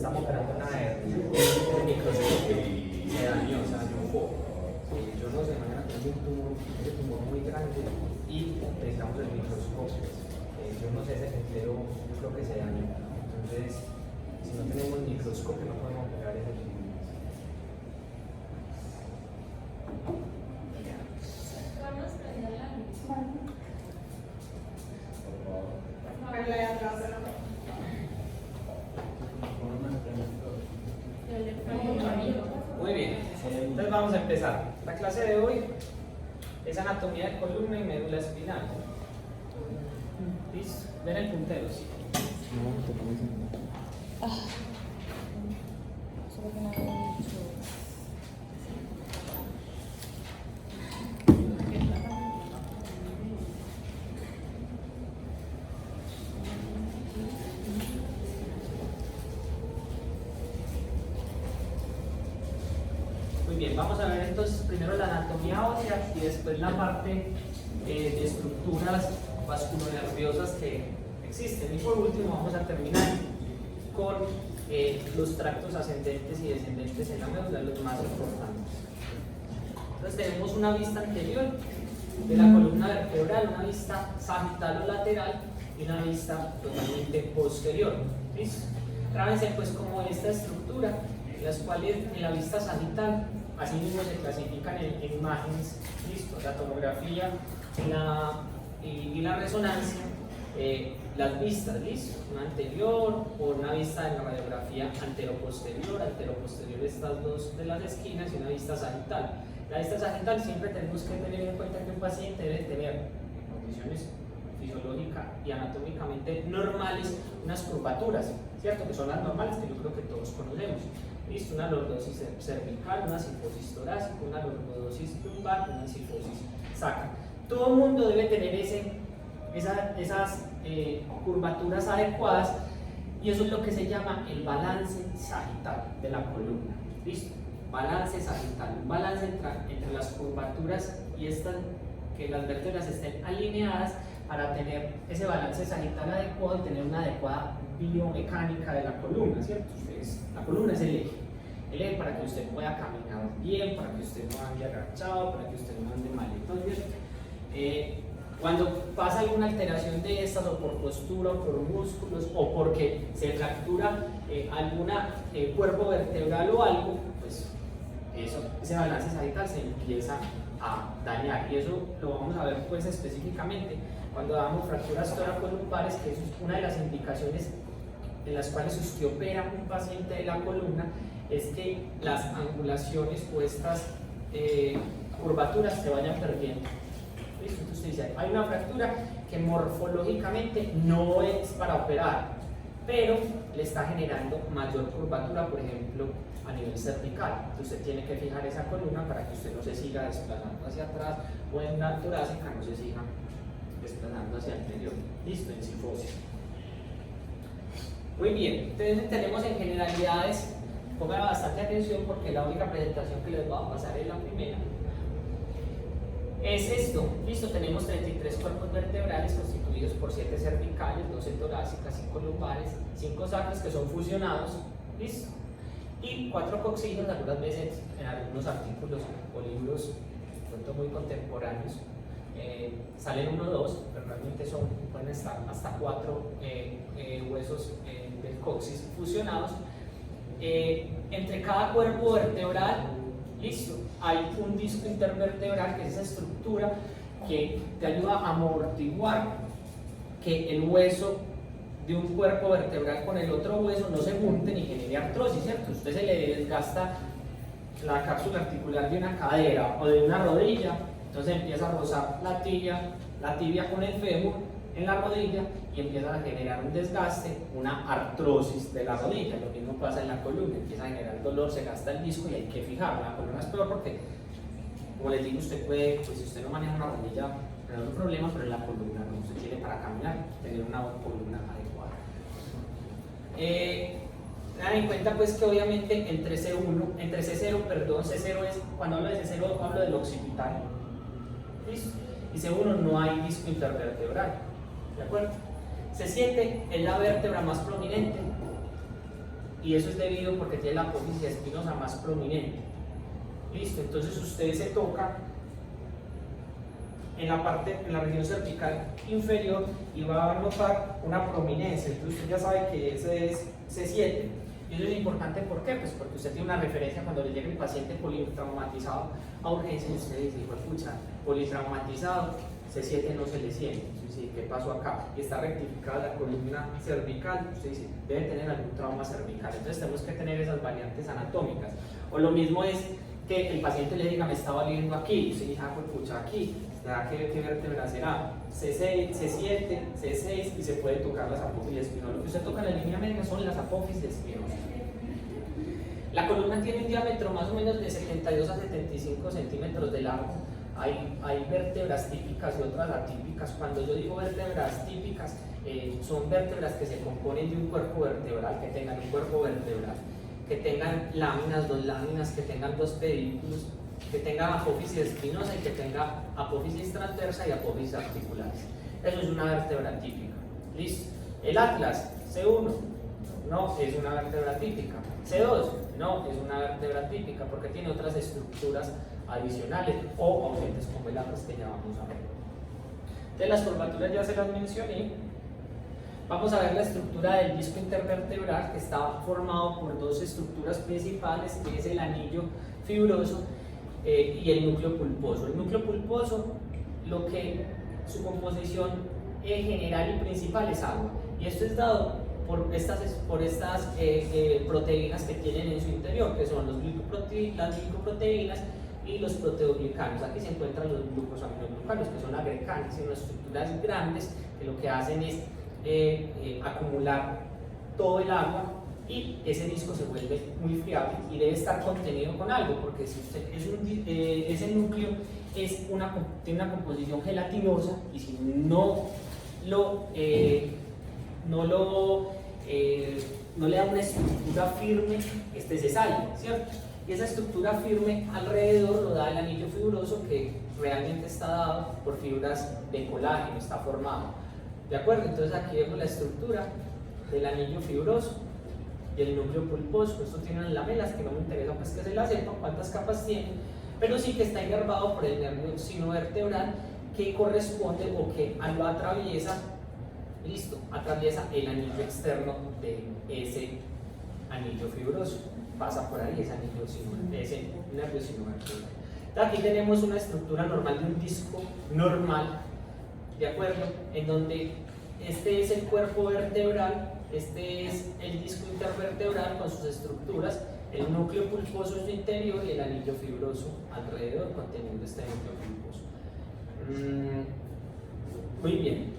estamos operando una hernia, el microscopio se dañó un poco. Yo no sé, mañana tengo ese tumor muy grande y necesitamos el microscopio. Yo no sé, ese entero, yo creo que se dañó. Entonces, si no tenemos microscopio, no podemos operar ese tumor. Muy bien, entonces vamos a empezar. La clase de hoy es anatomía de columna y médula espinal. ¿Listo? Ven el puntero, sí. Solo que no había dicho. Muy bien, vamos a ver entonces primero la anatomía ósea y después la parte de estructuras vasculonerviosas que existen. Y por último vamos a terminar con los tractos ascendentes y descendentes en la médula, los más importantes. Entonces tenemos una vista anterior de la columna vertebral, una vista sagital o lateral y una vista totalmente posterior. ¿Listo? Grábense pues como esta estructura, las cuales en la vista sagital así mismo se clasifican en imágenes. ¿Listo? La tomografía y la resonancia, las vistas, ¿listo? Una anterior o una vista en la radiografía antero-posterior estas dos de las esquinas y una vista sagital. La vista sagital siempre tenemos que tener en cuenta que un paciente debe tener condiciones fisiológicas y anatómicamente normales, unas curvaturas, ¿cierto? Que son las normales que yo creo que todos conocemos. ¿Listo? Una lordosis cervical, una cifosis torácica, una lordosis lumbar, una cifosis sacra. Todo el mundo debe tener esas curvaturas adecuadas y eso es lo que se llama el balance sagital de la columna. ¿Listo? Balance sagital, un balance entre las curvaturas y que las vértebras estén alineadas para tener ese balance sagital adecuado y tener una adecuada biomecánica de la columna, ¿cierto? La columna es el eje para que usted pueda caminar bien, para que usted no ande agachado, para que usted no ande mal. Entonces, cuando pasa alguna alteración de estas, o por postura, o por músculos, o porque se fractura algún cuerpo vertebral o algo, pues ese balance sagital se empieza a dañar. Y eso lo vamos a ver pues específicamente cuando damos fracturas toracolumbares, que es una de las indicaciones en las cuales usted opera un paciente de la columna, es que las angulaciones o estas curvaturas se vayan perdiendo. ¿Listo? Entonces usted dice, hay una fractura que morfológicamente no es para operar, pero le está generando mayor curvatura, por ejemplo, a nivel cervical. Entonces usted tiene que fijar esa columna para que usted no se siga desplazando hacia atrás, o en la torácica no se siga desplazando hacia el anterior. Listo, en cifosis. Muy bien, entonces tenemos en generalidades, pongan bastante atención porque la única presentación que les voy a pasar es la primera. Es esto, listo, tenemos 33 cuerpos vertebrales constituidos por 7 cervicales, 12 torácicas, 5 lumbares, 5 sacras que son fusionados, listo, y 4 coxillos. Algunas veces en algunos artículos o libros pronto muy contemporáneos salen 1 o 2, pero realmente pueden estar hasta 4 huesos del coxis fusionados. Entre cada cuerpo vertebral, listo, hay un disco intervertebral, que es esa estructura que te ayuda a amortiguar que el hueso de un cuerpo vertebral con el otro hueso no se junten y genere artrosis, ¿cierto? Usted se le desgasta la cápsula articular de una cadera o de una rodilla, entonces empieza a rozar la tibia con el fémur en la rodilla y empieza a generar un desgaste, una artrosis de la rodilla. Lo mismo pasa en la columna, empieza a generar dolor, se gasta el disco y hay que fijarlo. La columna es peor porque, como les digo, usted puede, pues si usted no maneja una rodilla, no hay un problema, pero en la columna no, usted tiene para caminar, tener una columna adecuada. Tengan en cuenta pues que obviamente entre C0, C0 es, cuando hablo de C0 hablo del occipital, ¿listo? Y C1 no hay disco intervertebral, ¿de acuerdo? C7 es la vértebra más prominente y eso es debido porque tiene la apófisis espinosa más prominente. Listo, entonces usted se toca en la región cervical inferior y va a notar una prominencia. Entonces usted ya sabe que ese es C7. Y eso es importante, ¿por qué? Pues porque usted tiene una referencia cuando le llega el paciente politraumatizado a urgencia y usted dice, escucha, politraumatizado, C7 no se le siente. Entonces dice, ¿qué pasó acá? Y está rectificada la columna cervical. Usted dice, debe tener algún trauma cervical. Entonces tenemos que tener esas variantes anatómicas. O lo mismo es que el paciente le diga, me está valiendo aquí. Y usted dice, escucha, aquí. ¿Qué vértebra será? C6, C7, C6 y se puede tocar las apófisis espinosas. Lo que usted toca en la línea media son las apófisis espinosas. La columna tiene un diámetro más o menos de 72 a 75 centímetros de largo. Hay vértebras típicas y otras atípicas. Cuando yo digo vértebras típicas, son vértebras que se componen de un cuerpo vertebral, que tengan un cuerpo vertebral, que tengan láminas, dos láminas, que tengan dos pedículos, que tenga apófisis espinosa y que tenga apófisis transversa y apófisis articulares. Eso es una vértebra típica. ¿Listo? El atlas, C1, no es una vértebra típica. C2, no es una vértebra típica porque tiene otras estructuras adicionales o ausentes como el atlas que ya vamos a ver. Entonces las curvaturas ya se las mencioné. Vamos a ver la estructura del disco intervertebral, que está formado por dos estructuras principales, que es el anillo fibroso y el núcleo pulposo. El núcleo pulposo, su composición general y principal es agua, y esto es dado por estas proteínas que tienen en su interior, que son las glicoproteínas y los proteoglicanos. Aquí se encuentran los glucosaminoglucanos, que son agregados, son estructuras grandes que lo que hacen es acumular todo el agua, y ese disco se vuelve muy friable y debe estar contenido con algo, porque si usted ese núcleo tiene una composición gelatinosa, y si no le da una estructura firme, se sale, ¿cierto? Y esa estructura firme alrededor lo da el anillo fibroso, que realmente está dado por fibras de colágeno, está formado. ¿De acuerdo? Entonces aquí vemos la estructura del anillo fibroso y el núcleo pulposo. Esto tiene unas lamelas que no me interesa pues que se las sepan cuántas capas tiene, pero sí que está inervado por el nervio sinovertebral, que corresponde o que lo atraviesa, atraviesa el anillo externo de ese anillo fibroso, pasa por ahí ese nervio sinovertebral. Aquí tenemos una estructura normal de un disco normal, ¿de acuerdo? En donde este es el cuerpo vertebral, este es el disco intervertebral con sus estructuras, el núcleo pulposo en su interior y el anillo fibroso alrededor conteniendo este núcleo pulposo. Muy bien.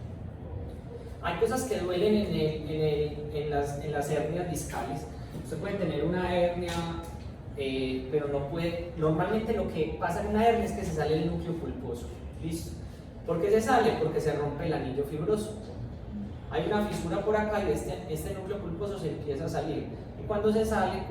Hay cosas que duelen en las hernias discales. Usted puede tener una hernia, pero no puede. Normalmente lo que pasa en una hernia es que se sale el núcleo pulposo. ¿Listo? ¿Por qué se sale? Porque se rompe el anillo fibroso. Hay una fisura por acá y este núcleo pulposo se empieza a salir. Y cuando se sale,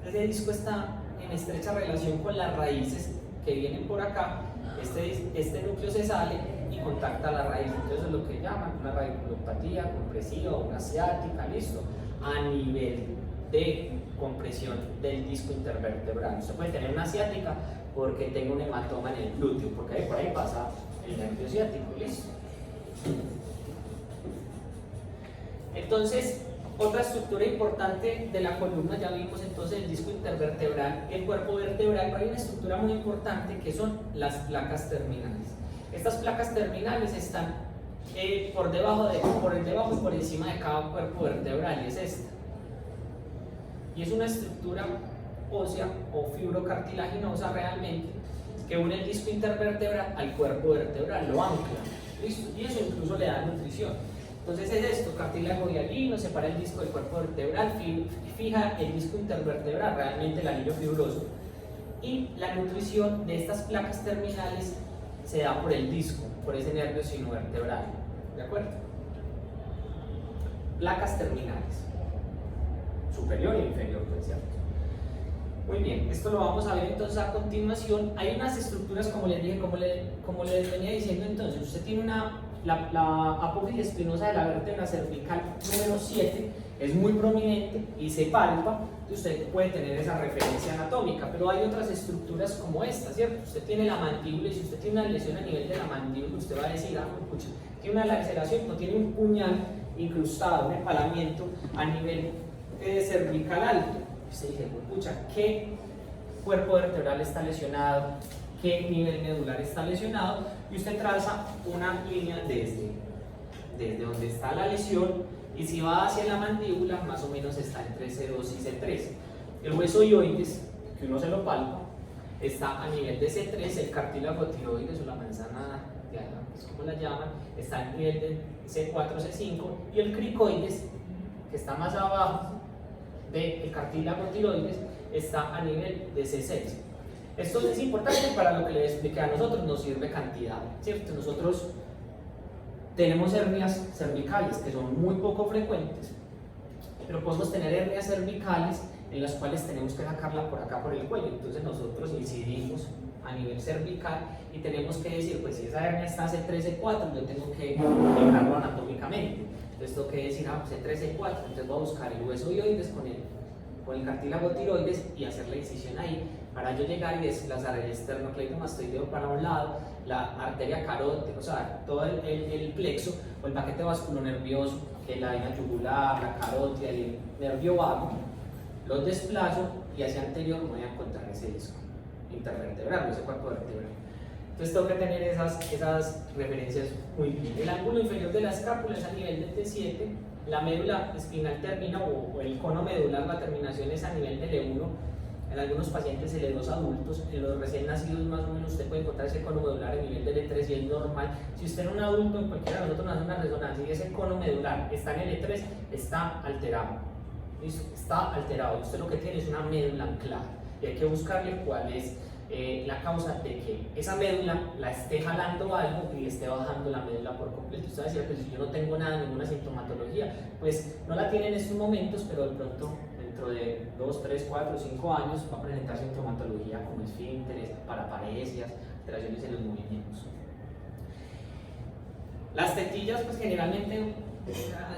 ese disco está en estrecha relación con las raíces que vienen por acá, este núcleo se sale y contacta la raíz. Entonces es lo que llaman una radiculopatía compresiva o una ciática, listo, a nivel de compresión del disco intervertebral. Usted puede tener una ciática porque tenga un hematoma en el glúteo, porque por ahí pasa el nervio ciático, listo. Entonces, otra estructura importante de la columna, ya vimos entonces el disco intervertebral, el cuerpo vertebral, pero hay una estructura muy importante que son las placas terminales. Estas placas terminales están por debajo y por encima de cada cuerpo vertebral, y es esta. Y es una estructura ósea o fibrocartilaginosa realmente, que une el disco intervertebral al cuerpo vertebral, lo ancla, ¿listo? Y eso incluso le da nutrición. Entonces es esto, cartílago hialino, separa el disco del cuerpo vertebral, fija el disco intervertebral, realmente el anillo fibroso, y la nutrición de estas placas terminales se da por el disco, por ese nervio sinovertebral, ¿de acuerdo? Placas terminales, superior e inferior, por cierto. Muy bien, esto lo vamos a ver entonces a continuación. Hay unas estructuras, como les dije, como les venía diciendo, entonces usted tiene la apófisis espinosa de la vértebra cervical número 7 es muy prominente y se palpa, usted puede tener esa referencia anatómica, pero hay otras estructuras como esta, ¿cierto? Usted tiene la mandíbula y si usted tiene una lesión a nivel de la mandíbula, usted va a decir, ah, escucha, tiene una laceración o tiene un puñal incrustado, un empalamiento a nivel cervical alto. Usted dice, escucha, ¿qué cuerpo vertebral está lesionado? ¿Qué nivel medular está lesionado? Y usted traza una línea desde donde está la lesión y si va hacia la mandíbula, más o menos está entre C2 y C3. El hueso hioides, que uno se lo palpa, está a nivel de C3, el cartílago tiroides o la manzana de Adams, como la llaman, está a nivel de C4, C5 y el cricoides, que está más abajo del cartílago tiroides, está a nivel de C6. Esto es importante para lo que les expliqué, a nosotros nos sirve cantidad, ¿cierto? Nosotros tenemos hernias cervicales que son muy poco frecuentes, pero podemos tener hernias cervicales en las cuales tenemos que sacarla por acá por el cuello. Entonces nosotros incidimos a nivel cervical y tenemos que decir, pues si esa hernia está C3, C4, yo tengo que ubicarlo anatómicamente. Entonces tengo que decir, ah, C3, C4, entonces voy a buscar el hueso hioides con el cartílago tiroides y hacer la incisión ahí para yo llegar y desplazar el esternocleidomastoideo para un lado, la arteria carótida, o sea, todo el plexo o el paquete vasculonervioso, que es la vena yugular, la carótida y el nervio vago, los desplazo y hacia anterior voy a encontrar ese disco intervertebral, ese cuerpo vertebral. Entonces tengo que tener esas referencias muy bien. El ángulo inferior de la escápula es a nivel del T7, la médula espinal termina, o el cono medular, la terminación es a nivel del E1, en algunos pacientes L2 adultos, en los recién nacidos más o menos usted puede encontrar ese cono medular a nivel del E3 y es normal. Si usted en un adulto, en cualquiera de nosotros, nos hace una resonancia y ese cono medular está en el E3, está alterado. ¿Listo? Está alterado. Usted lo que tiene es una médula anclada y hay que buscarle cuál es la causa de que esa médula la esté jalando algo y esté bajando la médula por completo. Usted va a decir, pues si yo no tengo ninguna sintomatología, pues no la tiene en estos momentos, pero de pronto dentro de 2, 3, 4, 5 años va a presentar sintomatología como esfínteres, paraparesias, alteraciones en los movimientos. Las tetillas, pues generalmente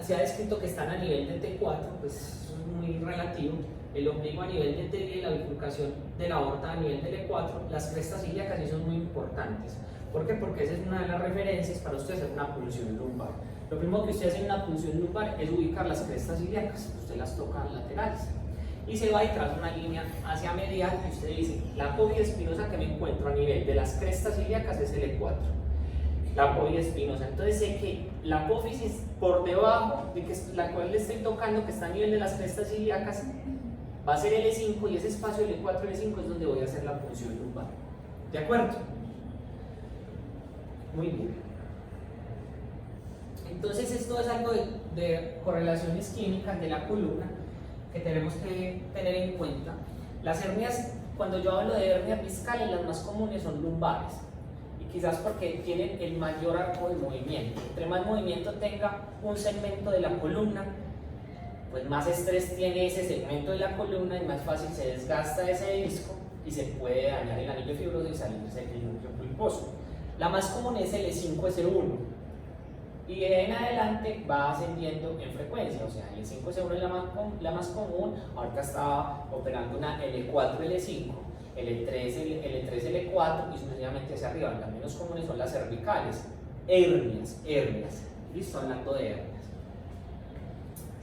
se ha descrito que están a nivel de T4, pues es muy relativo. El ombligo a nivel de T10 y la bifurcación de la aorta a nivel de E4, las crestas ilíacas sí son muy importantes. ¿Por qué? Porque esa es una de las referencias para usted hacer una punción lumbar. Lo primero que usted hace en una punción lumbar es ubicar las crestas ilíacas, usted las toca laterales y se va y traza una línea hacia medial y usted dice, la apófisis espinosa que me encuentro a nivel de las crestas ilíacas es el E4. La apófisis espinosa, entonces sé que la apófisis por debajo de la cual le estoy tocando, que está a nivel de las crestas ilíacas, va a ser el E5 y ese espacio del E4 y el E5 es donde voy a hacer la punción lumbar. ¿De acuerdo? Muy bien. Entonces esto es algo de correlaciones químicas de la columna que tenemos que tener en cuenta. Las hernias, cuando yo hablo de hernias discales, las más comunes son lumbares. Y quizás porque tienen el mayor arco de movimiento. Entre más movimiento tenga un segmento de la columna, pues más estrés tiene ese segmento de la columna y más fácil se desgasta ese disco y se puede dañar el anillo fibroso y salirse el núcleo pulposo. La más común es el E5-S1 y de ahí en adelante va ascendiendo en frecuencia, o sea, el E5-S1 es la más común, ahorita está operando una L4, L5, L3, L4 y sucesivamente hacia arriba. Las menos comunes son las cervicales, hernias, listo, hablando de hernias.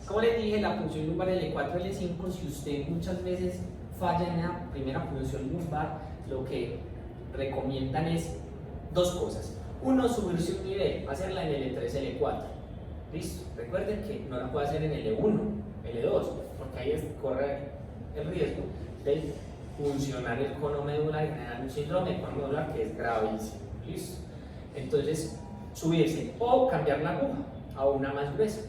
Como les dije, la punción lumbar L4, L5, si usted muchas veces falla en la primera punción lumbar, lo que recomiendan es dos cosas. Uno, subirse un nivel, hacerla en el L3, L4. Listo. Recuerden que no la puede hacer en L1, L2, porque ahí corre el riesgo de funcionar el cono medular y generar un síndrome de cono medular que es gravísimo. Listo. Entonces, subirse o cambiar la aguja a una más gruesa.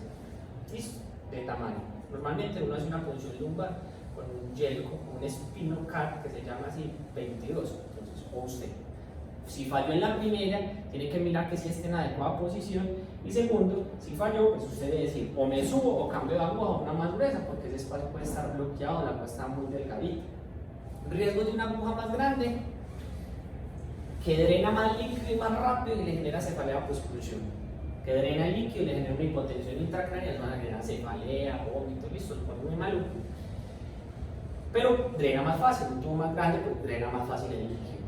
Listo. De tamaño. Normalmente uno hace una punción lumbar con un yelco, un Spinocat que se llama así 22. Entonces, o usted, si falló en la primera, tiene que mirar que sí esté en adecuada posición. Y segundo, si falló, pues usted debe decir o me subo o cambio de aguja a una más gruesa, porque ese espacio puede estar bloqueado, la puede estar muy delgadita. Riesgo de una aguja más grande que drena más líquido y más rápido y le genera cefalea pospulsión. que drena el líquido y le genera una hipotensión intracraneal, eso genera cefalea, vómito, listo, se pone muy maluco. Pero drena más fácil, un tubo más grande, pues drena más fácil el líquido.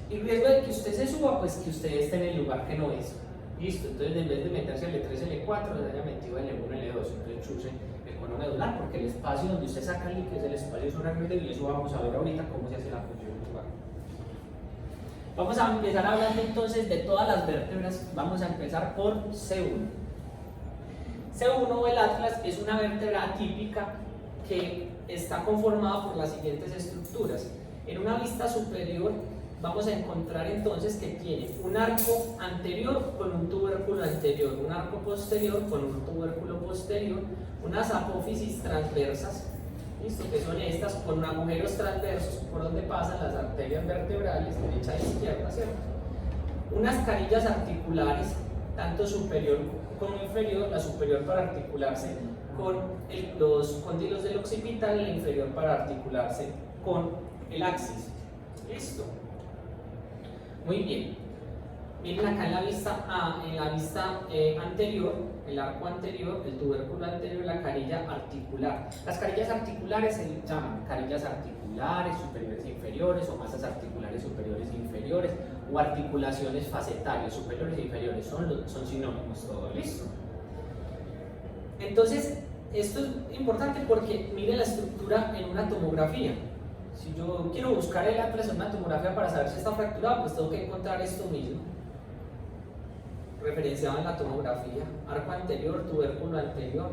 Y riesgo de que usted se suba, pues que usted esté en el lugar que no es. Listo, entonces en vez de meterse L3, L4, se haya metido L1, L2, entonces chuse el cono medular, porque el espacio donde usted saca el líquido es el espacio subaracnoideo y eso vamos a ver ahorita cómo se hace la función lumbar. Vamos a empezar hablando entonces de todas las vértebras. Vamos a empezar por C1. C1 o el atlas es una vértebra atípica que está conformada por las siguientes estructuras. En una vista superior vamos a encontrar entonces que tiene un arco anterior con un tubérculo anterior, un arco posterior con un tubérculo posterior, unas apófisis transversas, ¿listo? Que son estas con agujeros transversos por donde pasan las arterias vertebrales, derecha e izquierda, ¿cierto? Unas carillas articulares, tanto superior como inferior, la superior para articularse con los cóndilos del occipital y la inferior para articularse con el axis. ¿Listo? Muy bien. Miren acá en la vista anterior, el arco anterior, el tubérculo anterior, la carilla articular. Las carillas articulares se llaman carillas articulares superiores e inferiores, o masas articulares superiores e inferiores, o articulaciones facetarias superiores e inferiores. Son sinónimos todos. ¿Listo? Entonces, esto es importante porque miren la estructura en una tomografía. Si yo quiero buscar el atlas en una tomografía para saber si está fracturado, pues tengo que encontrar esto mismo, referenciado en la tomografía: arco anterior, tubérculo anterior,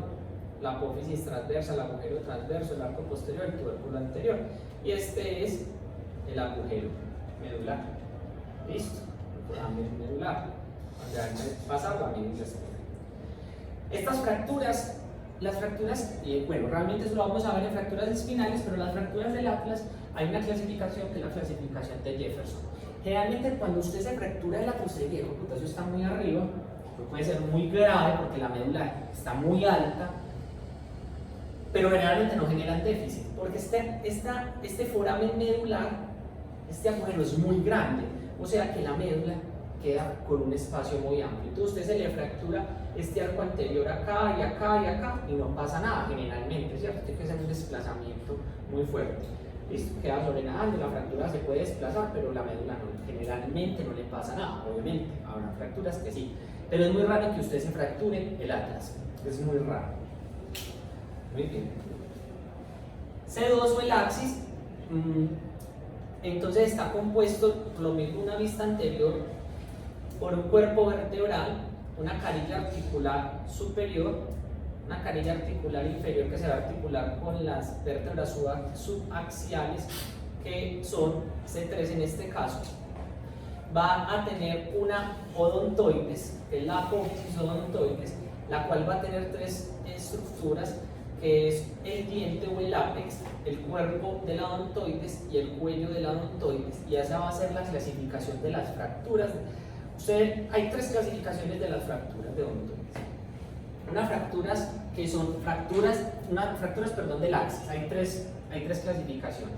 la apófisis transversa, el agujero transverso, el arco posterior, el tubérculo anterior. Y este es el agujero medular. ¿Listo? El medular. Donde hay que pasar la médula espina. Estas fracturas, las fracturas, bueno, realmente eso lo vamos a ver en fracturas espinales, pero las fracturas del atlas hay una clasificación que es la clasificación de Jefferson. Generalmente cuando usted se fractura el atlas, usted dice, puta, eso está muy arriba, puede ser muy grave porque la médula está muy alta, pero generalmente no generan déficit, porque este foramen medular, este agujero es muy grande, o sea que la médula queda con un espacio muy amplio. Entonces usted se le fractura este arco anterior acá y acá y acá y no pasa nada generalmente, ¿cierto? Tiene que ser un desplazamiento muy fuerte. Listo, queda sobrenadando, la fractura se puede desplazar, pero la médula no, generalmente no le pasa nada. Obviamente, habrá fracturas que sí, pero es muy raro que usted se fracture el atlas, es muy raro. Muy bien. C2 o el axis, entonces está compuesto, por lo mismo, una vista anterior por un cuerpo vertebral, una carilla articular superior, una carilla articular inferior que se va a articular con las vértebras subaxiales, que son C3 en este caso. Va a tener una odontoides, que es la apófisis odontoides, la cual va a tener tres estructuras, que es el diente o el ápex, el cuerpo de la odontoides y el cuello de la odontoides, y esa va a ser la clasificación de las fracturas. Hay tres clasificaciones de las fracturas de odontoides. Unas fracturas que son fracturas del axis. Hay tres clasificaciones.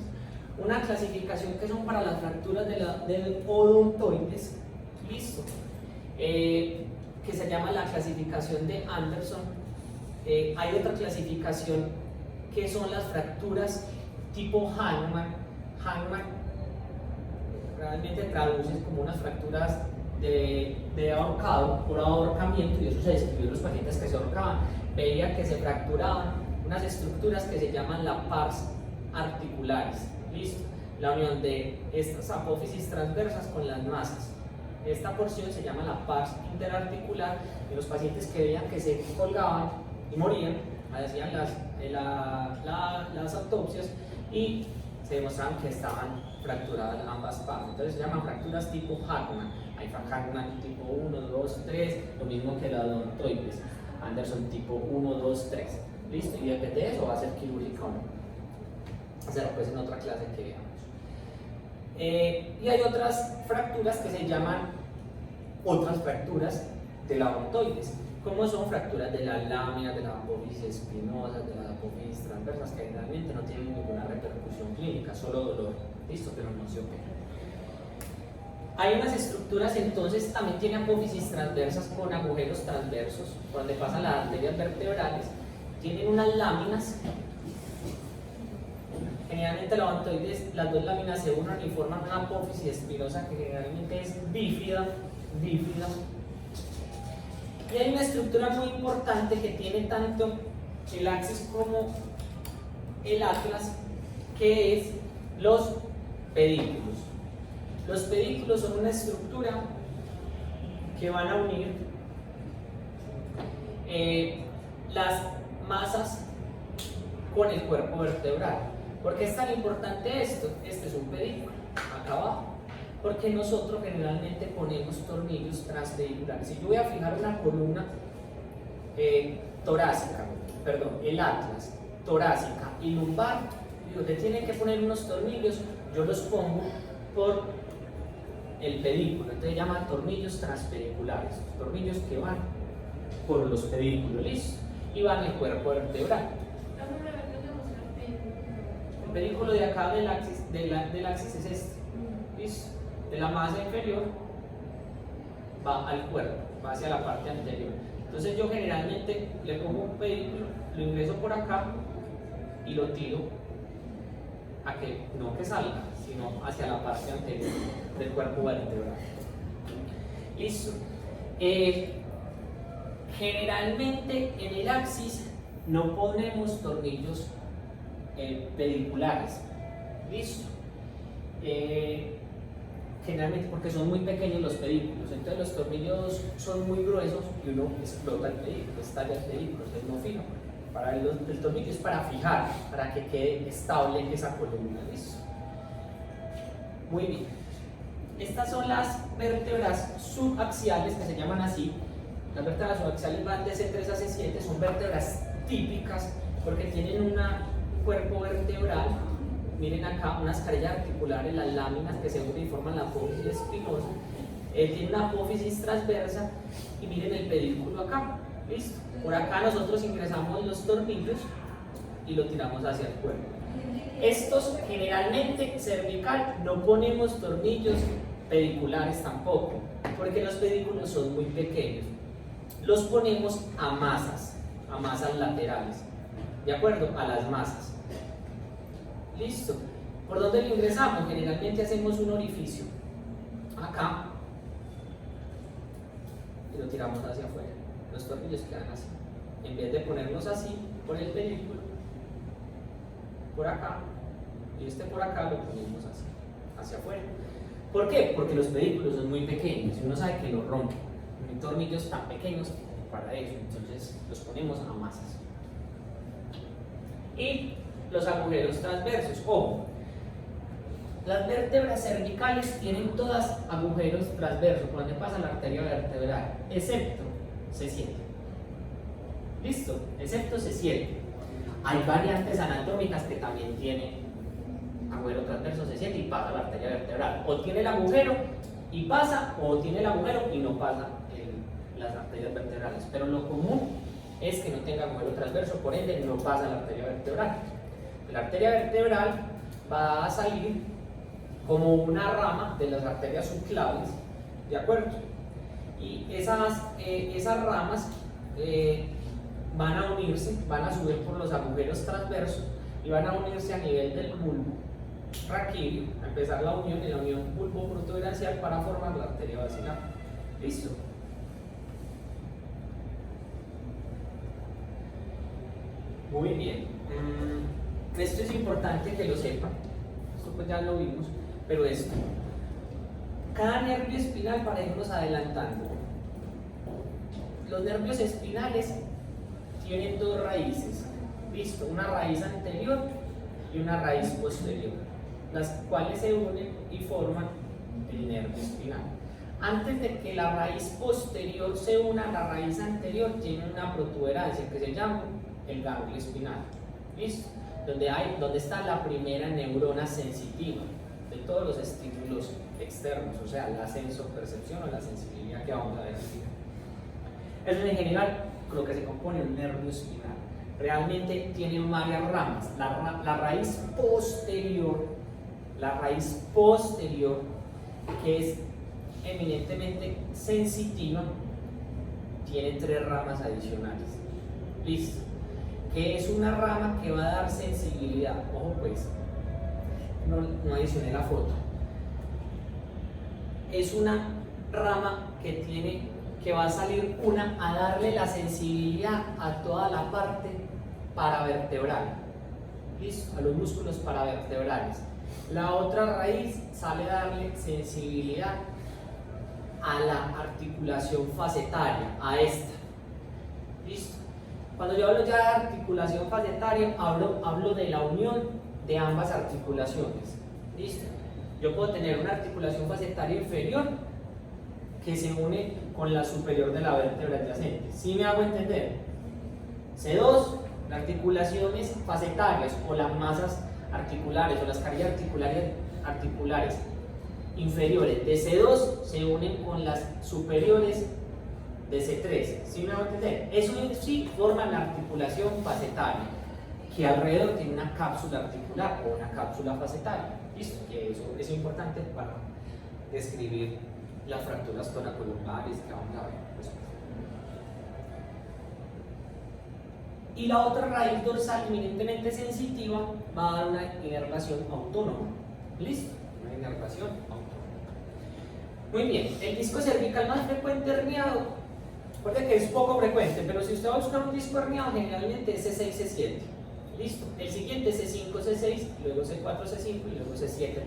Una clasificación que son para las fracturas del odontoides, listo, que se llama la clasificación de Anderson. Hay otra clasificación que son las fracturas tipo Hahnemann. Hahnemann realmente traduce como unas fracturas de ahorcado, por ahorcamiento, y eso se describió en los pacientes que se ahorcaban. Veía que se fracturaban unas estructuras que se llaman la pars articulares. ¿Listo? La unión de estas apófisis transversas con las masas. Esta porción se llama la pars interarticular, y los pacientes que veían que se colgaban y morían, hacían las autopsias y se demostraban que estaban fracturadas ambas partes. Entonces se llaman fracturas tipo Hahnemann. Hay Hahnemann tipo 1, 2, 3, lo mismo que la odontoides. Anderson tipo 1, 2, 3. ¿Listo? Y depende de eso va a ser quirúrgica o no. Será pues en otra clase que veamos. Y hay otras fracturas que se llaman otras fracturas de la odontoides, como son fracturas de las láminas, de las apófisis espinosas, de las apófisis transversas, que generalmente no tienen ninguna repercusión clínica, solo dolor. ¿Listo? Pero no se opera. Hay unas estructuras, entonces también tiene apófisis transversas con agujeros transversos, por donde pasan las arterias vertebrales. Tienen unas láminas, generalmente la odontoides, las dos láminas se unen y forman una apófisis espinosa que generalmente es bífida. Y hay una estructura muy importante que tiene tanto el axis como el atlas, que es los pedículos. Los pedículos son una estructura que van a unir las masas con el cuerpo vertebral. ¿Por qué es tan importante esto? Este es un pedículo, acá abajo. Porque nosotros generalmente ponemos tornillos transpediculares. Si yo voy a fijar una columna torácica, el atlas, torácica y lumbar, y usted tiene que poner unos tornillos, yo los pongo por el pedículo, entonces se llaman tornillos transpediculares, tornillos que van por los pedículos, listo, y van al cuerpo vertebral. El pedículo de acá del axis es este, listo, de la masa inferior va al cuerpo, va hacia la parte anterior. Entonces yo generalmente le pongo un pedículo, lo ingreso por acá y lo tiro a que no que salga, sino hacia la parte anterior del cuerpo vertebral. Listo. Generalmente en el axis no ponemos tornillos pediculares. Listo. Generalmente porque son muy pequeños los pedículos, entonces los tornillos son muy gruesos y uno explota el pedículo, estalla el pedículo, entonces no fija. El tornillo es para fijar, para que quede estable esa columna. ¿Listo? Muy bien. Estas son las vértebras subaxiales, que se llaman así. Las vértebras subaxiales van de C3 a C7, son vértebras típicas porque tienen un cuerpo vertebral. Miren acá unas carillas articulares, las láminas que se unen y forman la apófisis espinosa. Tiene una apófisis transversa y miren el pedículo acá. ¿Listo? Por acá nosotros ingresamos los tornillos y lo tiramos hacia el cuerpo. Estos generalmente cervical no ponemos tornillos pediculares tampoco, porque los pedículos son muy pequeños. Los ponemos a masas laterales, ¿de acuerdo? A las masas. Listo. ¿Por dónde lo ingresamos? Generalmente hacemos un orificio acá y lo tiramos hacia afuera. Los tornillos quedan así. En vez de ponerlos así por el pedículo, por acá, y por acá lo ponemos así, hacia afuera. ¿Por qué? Porque los pedículos son muy pequeños y uno sabe que los rompen. No hay tornillos tan pequeños para eso, entonces los ponemos a masas. Y los agujeros transversos. Ojo, las vértebras cervicales tienen todas agujeros transversos por donde pasa la arteria vertebral, excepto C7. ¿Listo? Excepto C7. Hay variantes anatómicas que también tienen agujero transverso C7 y pasa la arteria vertebral. O tiene el agujero y pasa, o tiene el agujero y no pasa las arterias vertebrales. Pero lo común es que no tenga agujero transverso, por ende no pasa la arteria vertebral. La arteria vertebral va a salir como una rama de las arterias subclaves, ¿de acuerdo? Y esas ramas van a unirse, van a subir por los agujeros transversos y van a unirse a nivel del bulbo raquídeo, a empezar la unión en la unión bulbo-protuberancial para formar la arteria basilar. ¿Listo? Muy bien. Esto es importante que lo sepan, esto pues ya lo vimos, pero esto, cada nervio espinal, para irnos adelantando, los nervios espinales tienen dos raíces, ¿listo? Una raíz anterior y una raíz posterior, las cuales se unen y forman el nervio espinal. Antes de que la raíz posterior se una a la raíz anterior, tiene una protuberancia que se llama el ganglio espinal, ¿listo? Donde está la primera neurona sensitiva de todos los estímulos externos, o sea, la sensopercepción o la sensibilidad que vamos a ver aquí. Eso es en general lo que se compone un nervio espinal. Realmente tiene varias ramas. La raíz posterior, que es eminentemente sensitiva, tiene 3 ramas adicionales. Listo. Que es una rama que va a dar sensibilidad. Ojo pues, no adicioné la foto. Es una rama que va a salir a darle la sensibilidad a toda la parte paravertebral. Listo, a los músculos paravertebrales. La otra raíz sale a darle sensibilidad a la articulación facetaria, a esta. Listo. Cuando yo hablo ya de articulación facetaria, hablo de la unión de ambas articulaciones. ¿Listo? Yo puedo tener una articulación facetaria inferior que se une con la superior de la vértebra adyacente. ¿Sí me hago entender? C2, las articulaciones facetarias o las masas articulares o las carillas articulares inferiores de C2 se unen con las superiores de C3. ¿Sí me va a entender? Eso en sí forma la articulación facetaria, que alrededor tiene una cápsula articular o una cápsula facetaria. ¿Listo? Que eso es importante para describir las fracturas toracolumbares que vamos a ver después. Y la otra raíz dorsal eminentemente sensitiva va a dar una inervación autónoma. ¿Listo? Una inervación autónoma. Muy bien, el disco cervical más frecuente herniado, recuerde que es poco frecuente, pero si usted va a buscar un disco herniado, generalmente es C6, C7. Listo, el siguiente es C5, C6, luego C4, C5 y luego C7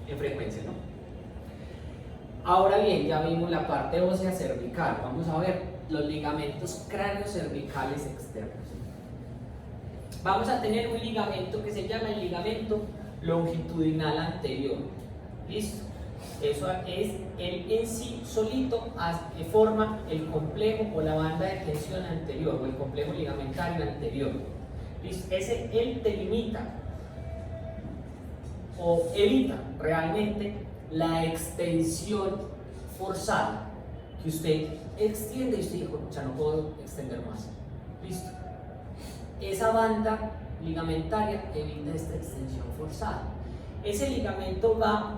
en frecuencia, ¿no? Ahora bien, ya vimos la parte ósea cervical. Vamos a ver los ligamentos cráneocervicales externos. Vamos a tener un ligamento que se llama el ligamento longitudinal anterior. ¿Listo? Eso es él en sí solito que forma el complejo o la banda de tensión anterior o el complejo ligamentario anterior. ¿Listo? Él te limita o evita realmente la extensión forzada, que usted extiende y usted dijo, ya no puedo extender más. ¿Listo? Esa banda ligamentaria evita esta extensión forzada. Ese ligamento va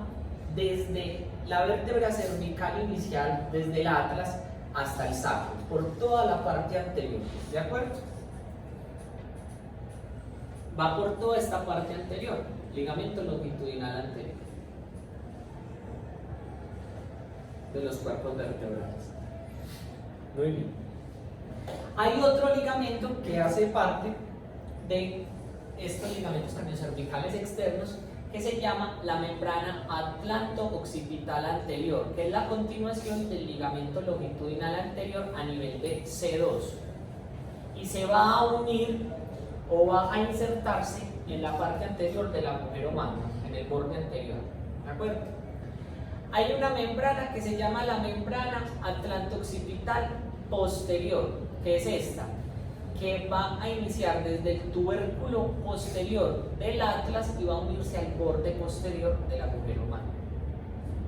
desde la vértebra cervical inicial, desde el atlas hasta el sacro, por toda la parte anterior. ¿De acuerdo? Va por toda esta parte anterior, ligamento longitudinal anterior de los cuerpos vertebrales. Muy bien. Hay otro ligamento que hace parte de estos ligamentos craniocervicales externos que se llama la membrana atlanto-occipital anterior, que es la continuación del ligamento longitudinal anterior a nivel de C2 y se va a unir o va a insertarse en la parte anterior del agujero magno, en el borde anterior. ¿De acuerdo? Hay una membrana que se llama la membrana atlanto-occipital posterior, que es esta, que va a iniciar desde el tubérculo posterior del atlas y va a unirse al borde posterior del agujero magno.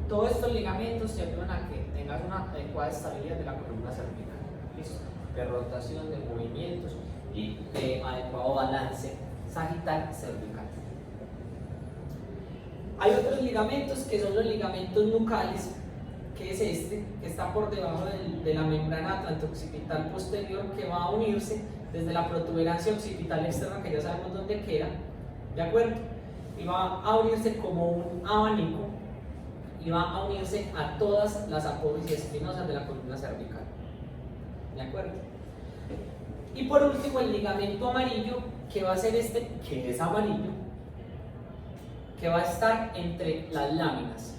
Todos estos ligamentos te ayudan a que tengas una adecuada estabilidad de la columna cervical. ¿Listo? De rotación, de movimientos y de adecuado balance sagital cervical. Hay otros ligamentos que son los ligamentos nucales, que es este, que está por debajo de la membrana atlanto-occipital posterior, que va a unirse desde la protuberancia occipital externa, que ya sabemos dónde queda, ¿de acuerdo? Y va a unirse como un abanico y va a unirse a todas las apófisis espinosas de la columna cervical, ¿de acuerdo? Y por último el ligamento amarillo, que va a ser este, que es amarillo, que va a estar entre las láminas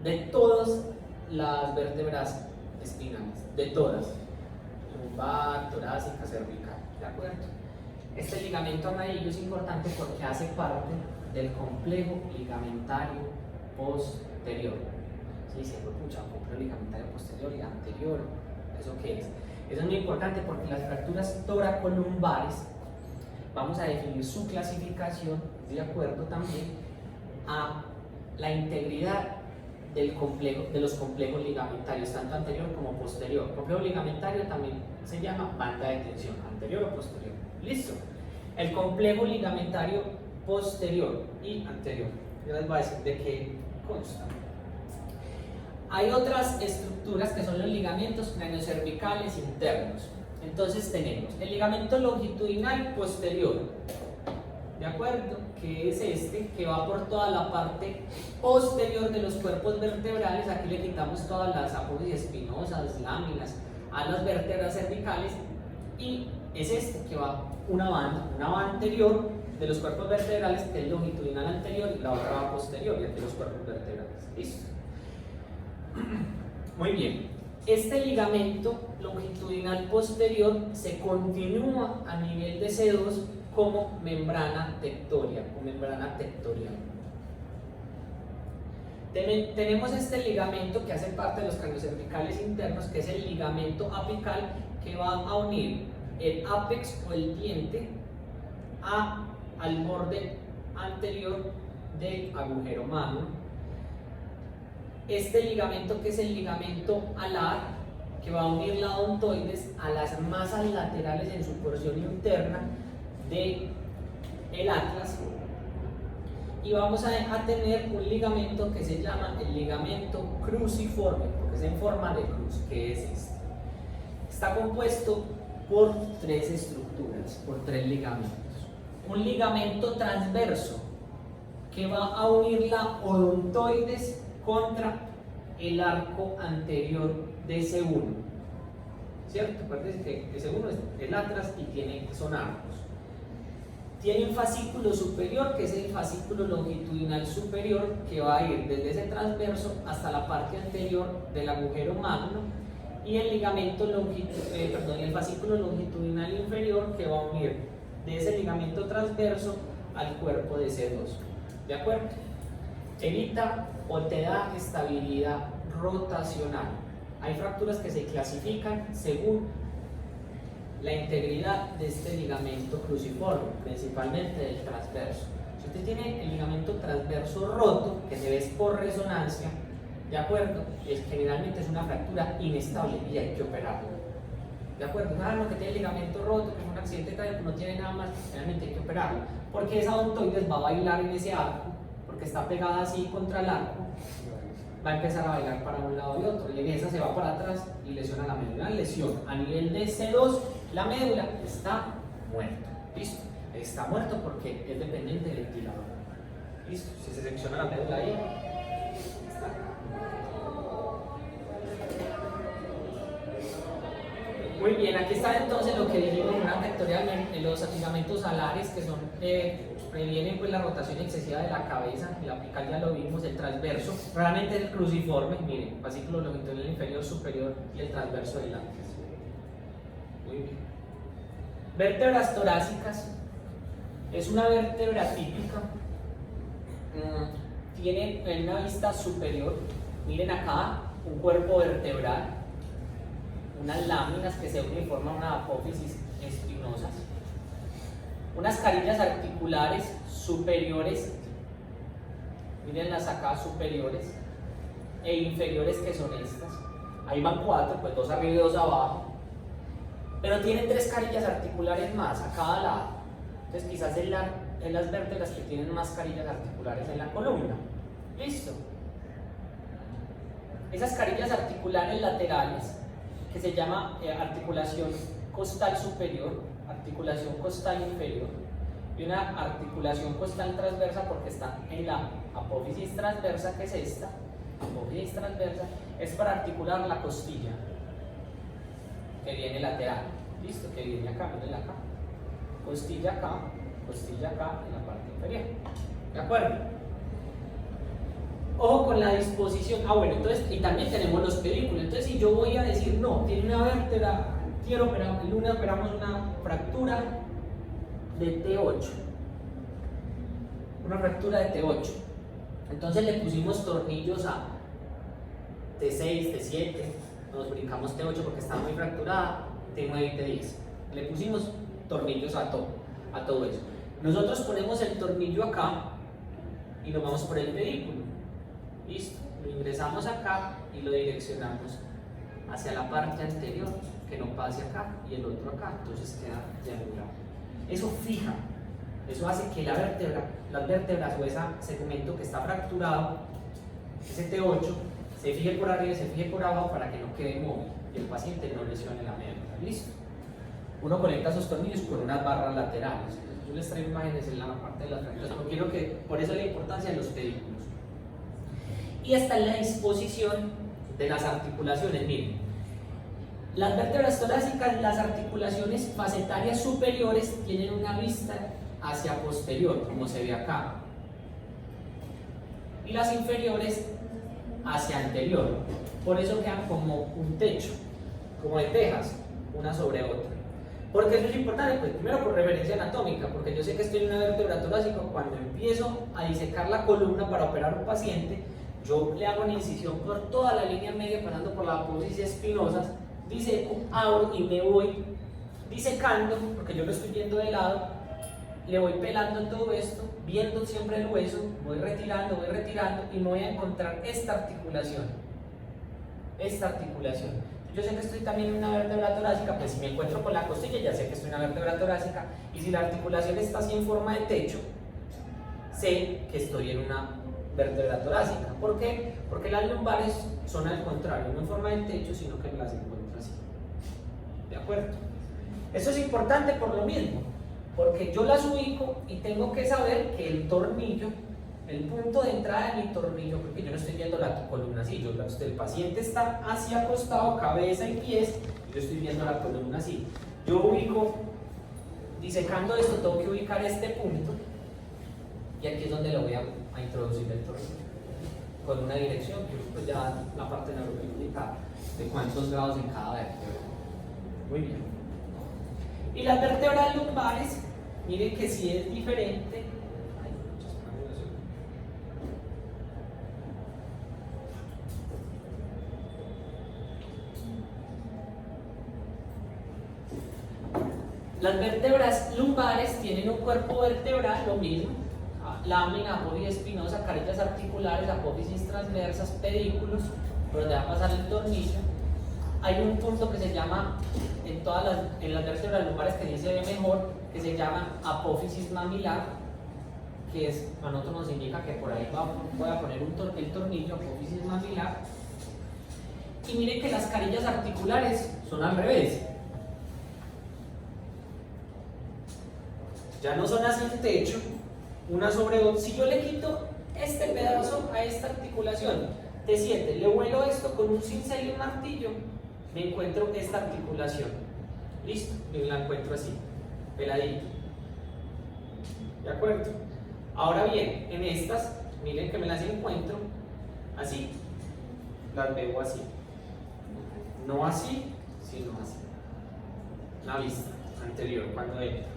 de todas las vértebras espinales, de todas, lumbar, torácica, cervical, ¿de acuerdo? Este ligamento amarillo es importante porque hace parte del complejo ligamentario posterior. Sí, siempre escuchan complejo ligamentario posterior y anterior. ¿Eso qué es? Eso es muy importante porque las fracturas toracolumbares vamos a definir su clasificación de acuerdo también a la integridad de los complejos ligamentarios, tanto anterior como posterior. Complejo ligamentario también se llama banda de tensión, anterior o posterior. ¿Listo? El complejo ligamentario posterior y anterior. Yo les voy a decir de qué consta. Hay otras estructuras que son los ligamentos craniocervicales internos. Entonces tenemos el ligamento longitudinal posterior, ¿de acuerdo? Que es este, que va por toda la parte posterior de los cuerpos vertebrales. Aquí le quitamos todas las apófisis espinosas, láminas a las vértebras cervicales, y es este que va una banda anterior de los cuerpos vertebrales, que es longitudinal anterior, y la otra va posterior, y aquí los cuerpos vertebrales. ¿Listo? Muy bien. Este ligamento longitudinal posterior se continúa a nivel de C2 como membrana tectoria o membrana tectorial. Tenemos este ligamento que hace parte de los craniocervicales internos, que es el ligamento apical, que va a unir el ápex o el diente al borde anterior del agujero magno. Este ligamento, que es el ligamento alar, que va a unir la odontoides a las masas laterales en su porción interna del atlas, y vamos a tener un ligamento que se llama el ligamento cruciforme, porque es en forma de cruz, que es este. Está compuesto por tres estructuras, por tres ligamentos. Un ligamento transverso, que va a unir la odontoides contra el arco anterior de C1, ¿cierto? Acuérdense que C1 es el atlas y son arcos. Tiene un fascículo superior, que es el fascículo longitudinal superior, que va a ir desde ese transverso hasta la parte anterior del agujero magno, y el el fascículo longitudinal inferior, que va a unir de ese ligamento transverso al cuerpo de C2. ¿De acuerdo? Evita o te da estabilidad rotacional. Hay fracturas que se clasifican según la integridad de este ligamento cruciforme, principalmente del transverso. Si usted tiene el ligamento transverso roto, que se ve por resonancia, ¿de acuerdo? Generalmente es una fractura inestable y hay que operarlo. ¿De acuerdo? No, que tiene el ligamento roto, que es un accidente trágico, no tiene nada más, realmente hay que operarlo, porque esa odontoides va a bailar en ese arco, porque está pegada así contra el arco, va a empezar a bailar para un lado y otro, y en esa se va para atrás y lesiona la médula. Una lesión a nivel de C2, la médula está muerta. ¿Listo? Está muerto porque es dependiente del ventilador. ¿Listo? Si se secciona la médula ahí, está. Muy bien, aquí está entonces lo que dijimos tectorialmente, los ligamentos alares, que son previenen pues la rotación excesiva de la cabeza. El apical ya lo vimos, el transverso realmente es el cruciforme, miren, fascículo longitudinal inferior, superior, y el transverso del atlas. Muy bien. Vértebras torácicas, es una vértebra típica, tiene en una vista superior, miren acá, un cuerpo vertebral, unas láminas que se unen y forman una apófisis espinosas, unas carillas articulares superiores, mírenlas acá, superiores e inferiores, que son estas. Ahí van cuatro, pues dos arriba y dos abajo, pero tienen tres carillas articulares más a cada lado. Entonces quizás es las vértebras que tienen más carillas articulares en la columna. ¿Listo? Esas carillas articulares laterales, que se llama articulación costal superior, articulación costal inferior, y una articulación costal transversa, porque está en la apófisis transversa, que es esta. Apófisis transversa es para articular la costilla, que viene lateral. ¿Listo? Que viene acá, miren acá. Costilla acá en la parte inferior. ¿De acuerdo? Ojo con la disposición. Bueno, entonces, y también tenemos los pedículos. Entonces, si yo voy a decir, no, tiene una vértebra, el lunes operamos una fractura de T8. Una fractura de T8. Entonces le pusimos tornillos a T6, T7, nos brincamos T8 porque está muy fracturada, T9 y T10. Le pusimos tornillos a todo eso. Nosotros ponemos el tornillo acá y nos vamos por el pedículo. Listo, lo ingresamos acá y lo direccionamos hacia la parte anterior, que no pase acá, y el otro acá, entonces queda triangular. Eso fija, eso hace que las vértebras o ese segmento que está fracturado, ese T8, se fije por arriba y se fije por abajo para que no quede móvil y el paciente no lesione la médula. Listo. Uno conecta esos tornillos con unas barras laterales. Yo les traigo imágenes en la parte de las fracturas, pero quiero que, por eso la importancia de los pedículos. Y esta es la disposición de las articulaciones. Miren, las vértebras torácicas, las articulaciones facetarias superiores tienen una vista hacia posterior, como se ve acá, y las inferiores hacia anterior. Por eso quedan como un techo, como de tejas, una sobre otra. ¿Por qué eso es importante? Pues primero por referencia anatómica, porque yo sé que estoy en una vértebra torácica. Cuando empiezo a disecar la columna para operar a un paciente, yo le hago una incisión por toda la línea media, pasando por las apófisis espinosas, diseco, abro y me voy disecando, porque yo lo estoy viendo de lado, le voy pelando todo esto, viendo siempre el hueso, voy retirando y me voy a encontrar esta articulación. Yo sé que estoy también en una vértebra torácica, pues si me encuentro con la costilla ya sé que estoy en una vértebra torácica, y si la articulación está así en forma de techo, sé que estoy en una vértebra torácica. ¿Por qué? Porque las lumbares son al contrario, no en forma de techo, sino que me las encuentro así. ¿De acuerdo? Eso es importante por lo mismo, porque yo las ubico y tengo que saber que el tornillo, el punto de entrada de mi tornillo, porque yo no estoy viendo la columna así, el paciente está hacia acostado, cabeza y pies, y yo estoy viendo la columna así. Yo ubico, disecando esto, tengo que ubicar este punto, y aquí es donde lo voy a introducir el tornillo, con una dirección, pues ya la parte neurológica de cuántos grados en cada vértebra. Muy bien. Y las vértebras lumbares, miren que sí es diferente. Las vértebras lumbares tienen un cuerpo vertebral, lo mismo, lámina, apófisis espinosa, carillas articulares, apófisis transversas, pedículos, por donde va a pasar el tornillo. Hay un punto que se llama, en las vértebras lumbares que dice ve mejor, que se llama apófisis mamilar, que es, a nosotros nos indica que por ahí voy a poner el tornillo, apófisis mamilar. Y miren que las carillas articulares son al revés. Ya no son así en techo, una sobre otra. Si yo le quito este pedazo a esta articulación, T7, le vuelo esto con un cincel y un martillo, me encuentro esta articulación. Listo, y la encuentro así, peladito. ¿De acuerdo? Ahora bien, en estas, miren que me las encuentro así, las veo así. No así, sino así. La vista anterior, cuando entro.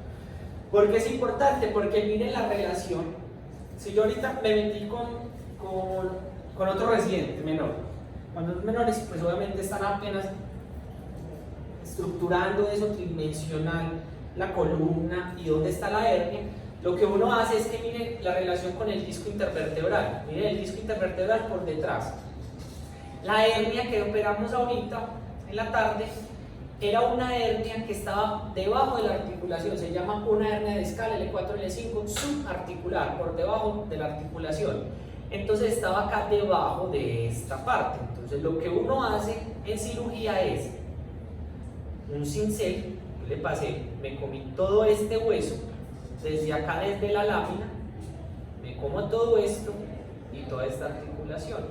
¿Por qué es importante? Porque miren la relación. Si yo ahorita me metí con otro residente menor, cuando los menores pues obviamente están apenas estructurando eso tridimensional, la columna y dónde está la hernia, lo que uno hace es que mire la relación con el disco intervertebral. Miren el disco intervertebral por detrás. La hernia que operamos ahorita en la tarde era una hernia que estaba debajo de la articulación, se llama una hernia discal L4, L5 subarticular, por debajo de la articulación. Entonces estaba acá debajo de esta parte. Entonces lo que uno hace en cirugía es un cincel, le pasé, me comí todo este hueso, desde acá, desde la lámina, me como todo esto y toda esta articulación,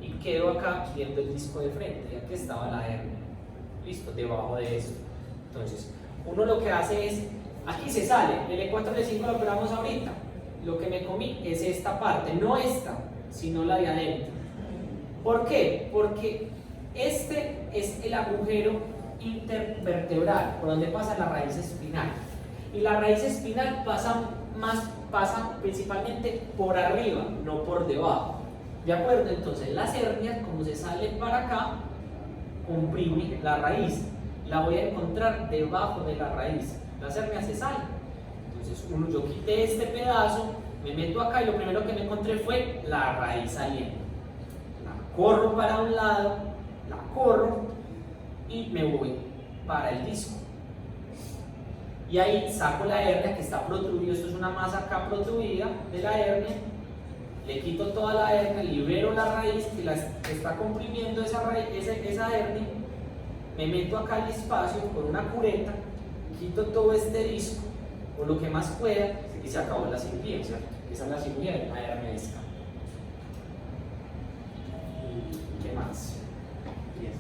y quedo acá viendo el disco de frente, ya que estaba la hernia. Listo, debajo de esto. Entonces, uno lo que hace es, aquí se sale, el E4, L5 lo operamos ahorita. Lo que me comí es esta parte, no esta, sino la de adentro. ¿Por qué? Porque este es el agujero intervertebral, por donde pasa la raíz espinal. Y la raíz espinal pasa principalmente por arriba, no por debajo. ¿De acuerdo? Entonces, las hernias, como se salen para acá, comprime la raíz, la voy a encontrar debajo de la raíz, las hernias se salen. Entonces yo quité este pedazo, me meto acá y lo primero que me encontré fue la raíz saliendo. La corro para un lado, la corro y me voy para el disco. Y ahí saco la hernia que está protruida, esto es una masa acá protruida de la hernia, le quito toda la hernia, libero la raíz que está comprimiendo esa hernia, me meto acá al espacio con una cureta, quito todo este disco o lo que más pueda y se acabó la cirugía, ¿cierto? Esa es la cirugía de una hernia discal. ¿Qué más? Y es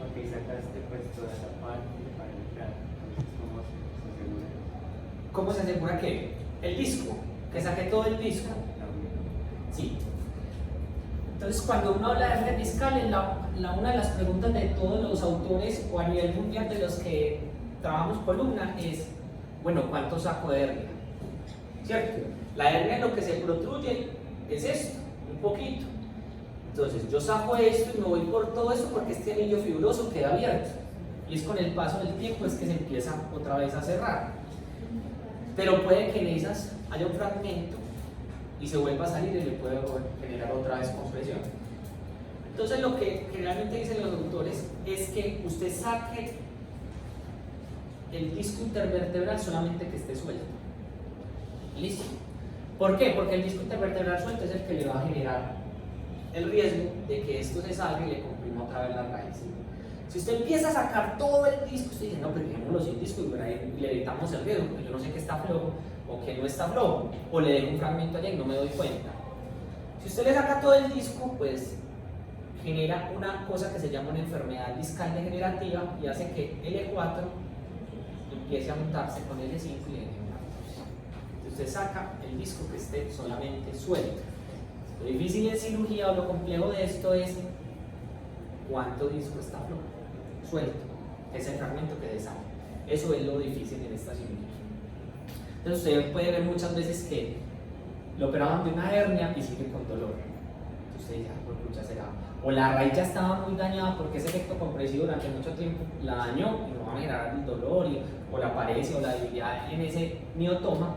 ok, sacaste pues toda esa parte para entrar, entonces ¿cómo se asegura? ¿Cómo se asegura que el disco? Que saque todo el disco. Sí. Entonces, cuando uno habla de hernias discales, una de las preguntas de todos los autores o a nivel mundial de los que trabajamos columna es, bueno, ¿cuánto saco de hernia? ¿Cierto? La hernia lo que se protruye es esto, un poquito. Entonces, yo saco esto y me voy por todo esto porque este anillo fibroso queda abierto. Y es con el paso del tiempo es que se empieza otra vez a cerrar. Pero puede que en esas haya un fragmento y se vuelva a salir y le puede generar otra vez compresión. Entonces lo que generalmente dicen los autores es que usted saque el disco intervertebral solamente que esté suelto. ¿Listo? ¿Por qué? Porque el disco intervertebral suelto es el que le va a generar el riesgo de que esto se salga y le comprima otra vez la raíz. Si usted empieza a sacar todo el disco, usted dice, no, pero dejémoslo sin disco y le evitamos el riesgo, porque yo no sé que está flojo o que no está flojo, o le dejo un fragmento allá y no me doy cuenta. Si usted le saca todo el disco, pues genera una cosa que se llama una enfermedad discal degenerativa y hace que L4 empiece a juntarse con L5 y L4. Si usted saca el disco que esté solamente suelto. Lo difícil en cirugía o lo complejo de esto es cuánto disco está flojo, suelto, ese fragmento que deshace. Eso es lo difícil en esta cirugía. Entonces usted puede ver muchas veces que lo operaban de una hernia y sigue con dolor. Entonces usted dice, por pucha será. O la raíz ya estaba muy dañada porque ese efecto compresivo durante mucho tiempo la dañó y no va a generar el dolor o la paresia o la debilidad en ese miotoma.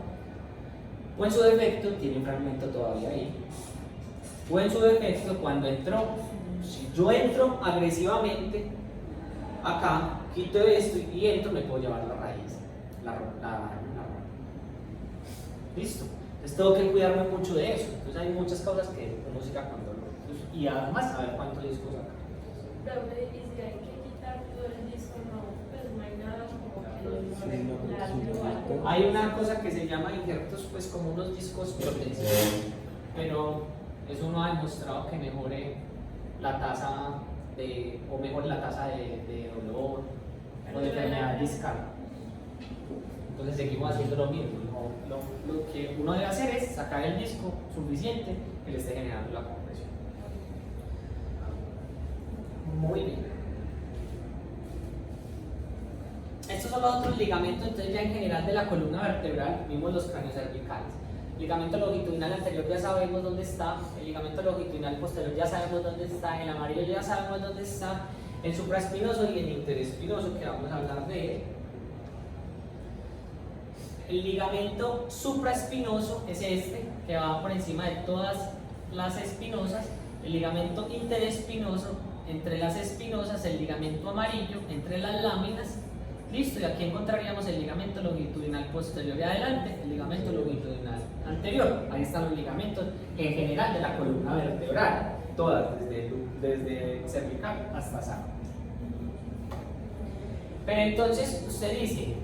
O en su defecto tiene un fragmento todavía ahí. O en su defecto cuando entró, si yo entro agresivamente acá, quito esto y entro, me puedo llevar la raíz. ¿Listo? Entonces tengo que cuidarme mucho de eso. Entonces hay muchas causas que uno siga con dolor. Y además saber cuánto disco saca. Profe, y si hay que quitar todo el disco, no, pues no hay nada como que lo regular. Hay una cosa que se llama injertos, pues como unos discos protensivos, pero eso no ha demostrado que mejore la tasa o mejore la tasa de dolor o de enfermedad discal. Entonces seguimos haciendo lo mismo. Lo que uno debe hacer es sacar el disco suficiente que le esté generando la compresión. Muy bien. Estos son los otros ligamentos, entonces ya en general de la columna vertebral vimos los craniocervicales. El ligamento longitudinal anterior ya sabemos dónde está, el ligamento longitudinal posterior ya sabemos dónde está, el amarillo ya sabemos dónde está, el supraespinoso y el interespinoso que vamos a hablar de él. El ligamento supraespinoso es este, que va por encima de todas las espinosas. El ligamento interespinoso, entre las espinosas, el ligamento amarillo, entre las láminas. Listo, y aquí encontraríamos el ligamento longitudinal posterior y adelante, el ligamento longitudinal anterior. Ahí están los ligamentos en general de la columna vertebral, todas, desde cervical hasta sacro. Pero entonces usted dice,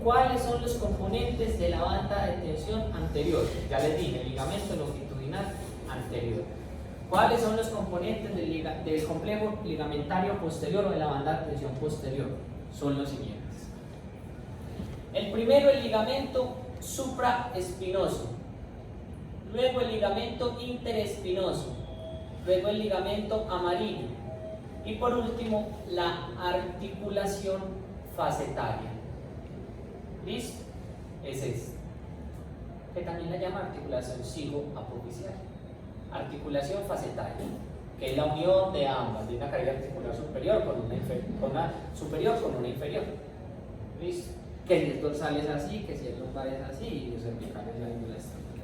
¿cuáles son los componentes de la banda de tensión anterior? Ya les dije, el ligamento longitudinal anterior. ¿Cuáles son los componentes del complejo ligamentario posterior o de la banda de tensión posterior? Son los siguientes. El primero, el ligamento supraespinoso. Luego el ligamento interespinoso. Luego el ligamento amarillo. Y por último, la articulación facetaria. ¿Listo? Es este. Que también la llama articulación cigoapofisial. Articulación facetaria, que es la unión de ambas, de una caída articular superior con una superior con una inferior. ¿Listo? Que si el dorsal es así, que si el lumbar es así y los cervicales es la misma estructura.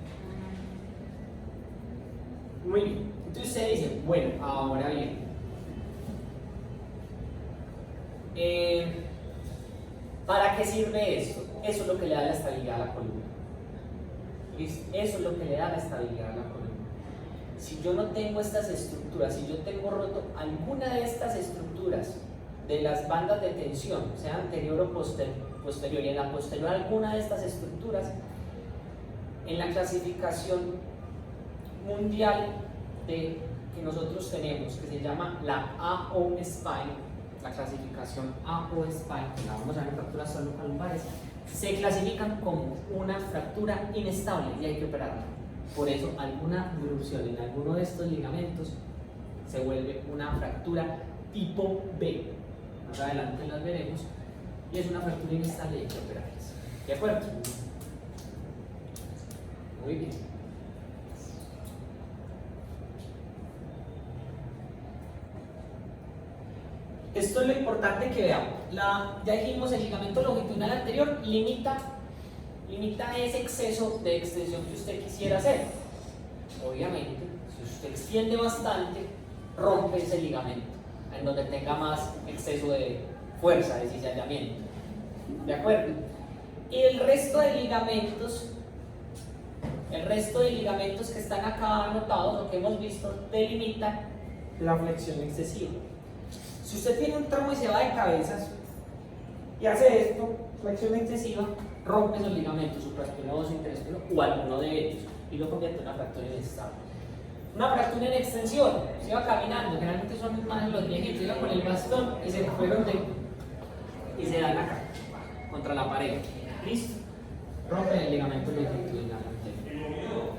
Muy bien. Entonces usted dice, bueno, ahora bien. ¿Para qué sirve esto? Eso es lo que le da la estabilidad a la columna. ¿Listo? Eso es lo que le da la estabilidad a la columna. Si yo no tengo estas estructuras, si yo tengo roto alguna de estas estructuras de las bandas de tensión, sea anterior o posterior, y en la posterior alguna de estas estructuras, en la clasificación mundial que nosotros tenemos, que se llama la AO Spine, la clasificación AO Spine, la vamos a ver en fracturas lumbares, se clasifican como una fractura inestable y hay que operarla. Por eso alguna disrupción en alguno de estos ligamentos se vuelve una fractura tipo B. Más adelante las veremos. Y es una fractura inestable y hay que operarlas. ¿De acuerdo? Muy bien. Esto es lo importante que veamos. Ya dijimos, el ligamento longitudinal anterior limita ese exceso de extensión que usted quisiera hacer. Obviamente, si usted extiende bastante, rompe ese ligamento, en donde tenga más exceso de fuerza, de cizallamiento. ¿De acuerdo? Y el resto de ligamentos que están acá anotados, lo que hemos visto, delimitan la flexión excesiva. Si usted tiene un trauma y se va de cabezas y hace esto, flexión excesiva, rompe esos ligamentos, supraespinoso, interespinoso o alguno de ellos y lo convierte en una fractura inestable. Una fractura en extensión, se iba caminando, generalmente son más los viejitos, iba con el bastón y se fueron y se dan acá, contra la pared. ¿Listo? Rompen el ligamento longitudinal anterior.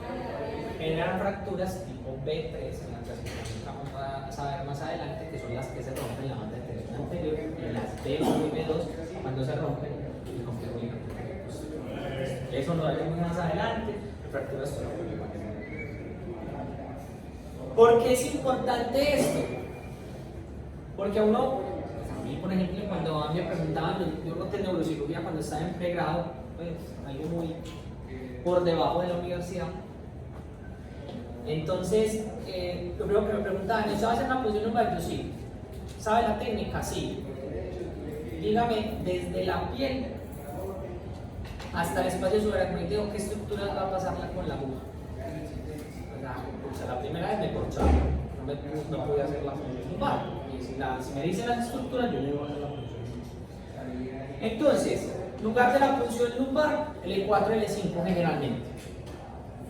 Generan fracturas tipo B3 en la clasificación que vamos a saber más adelante, que son las que se rompen la banda de tensión anterior, en las B1 y B2, cuando se rompen el complejo ligamentario posterior. Eso lo haremos más adelante, fracturas torácicas. ¿Por qué es importante esto? Porque a uno, a mí por ejemplo, cuando me preguntaban, yo no tengo neurocirugía cuando estaba en pregrado, pues algo muy por debajo de la universidad. Entonces, lo primero que me preguntaban, ¿sabe hacer una posición lumbar? Yo sí. ¿Sabe la técnica? Sí. Dígame, desde la piel hasta el espacio subaracnoideo, ¿qué estructuras va a pasarla con la aguja? La primera vez me corchaba, no podía hacer la función lumbar. Y si me dicen las estructuras, yo le voy a hacer la función lumbar. Entonces, lugar de la función lumbar, el E4 y el E5 generalmente.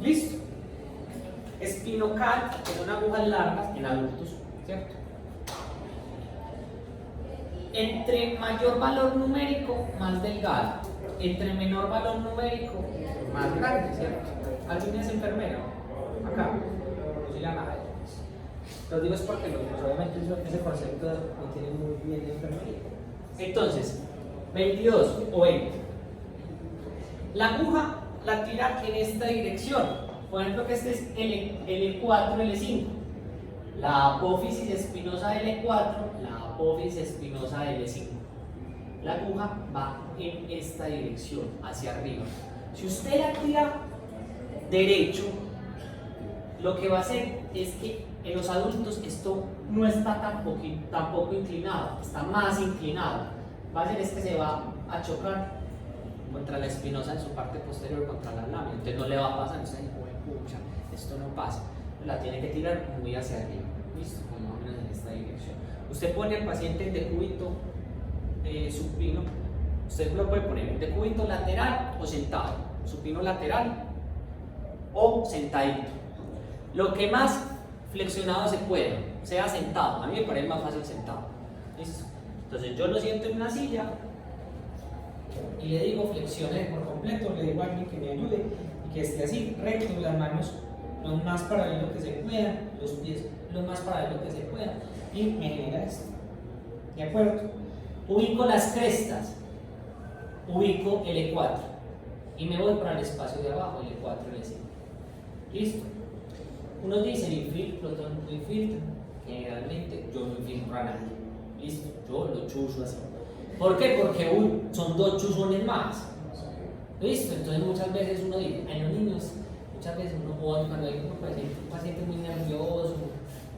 ¿Listo? Espinocal, que son agujas largas en adultos, ¿cierto? Entre mayor valor numérico, más delgado. Entre menor valor numérico, más grande, ¿cierto? ¿Alguien es enfermero? Acá. No se llama nada. Lo digo es porque obviamente ese concepto no tiene muy bien de enfermería. Entonces, 22 o 20. La aguja la tira en esta dirección. Por ejemplo, que este es el E4, el E5. La apófisis espinosa del E4, la apófisis espinosa del E5. La aguja va en esta dirección, hacia arriba. Si usted la tira derecho, lo que va a hacer es que en los adultos esto no está tampoco inclinado, está más inclinado. Va a hacer es que se va a chocar contra la espinosa en su parte posterior, contra la lámina. Entonces no le va a pasar, entonces pucha, esto no pasa. La tiene que tirar muy hacia arriba, ¿listo? Como más o menos en esta dirección. Usted pone al paciente en decúbito supino, usted lo puede poner en decúbito lateral o sentado, supino lateral o sentadito. Lo que más flexionado se pueda, sea sentado. A mí me parece más fácil sentado. ¿Listo? Entonces yo lo siento en una silla y le digo flexione por completo, le digo a alguien que me ayude y que esté así, recto, las manos lo más paralelo que se pueda, los pies lo más paralelo que se pueda, y me genera esto. ¿De acuerdo? Ubico las crestas, ubico el E4 y me voy para el espacio de abajo, el E4 y el E5. ¿Listo? Unos dicen infiltro, otros no infiltro. Generalmente yo no infiltro a nadie. ¿Listo? Yo lo chuzo así. ¿Por qué? Porque son dos chuzones más. ¿Listo? Entonces muchas veces uno dice, en los niños, muchas veces uno, o cuando hay un paciente muy nervioso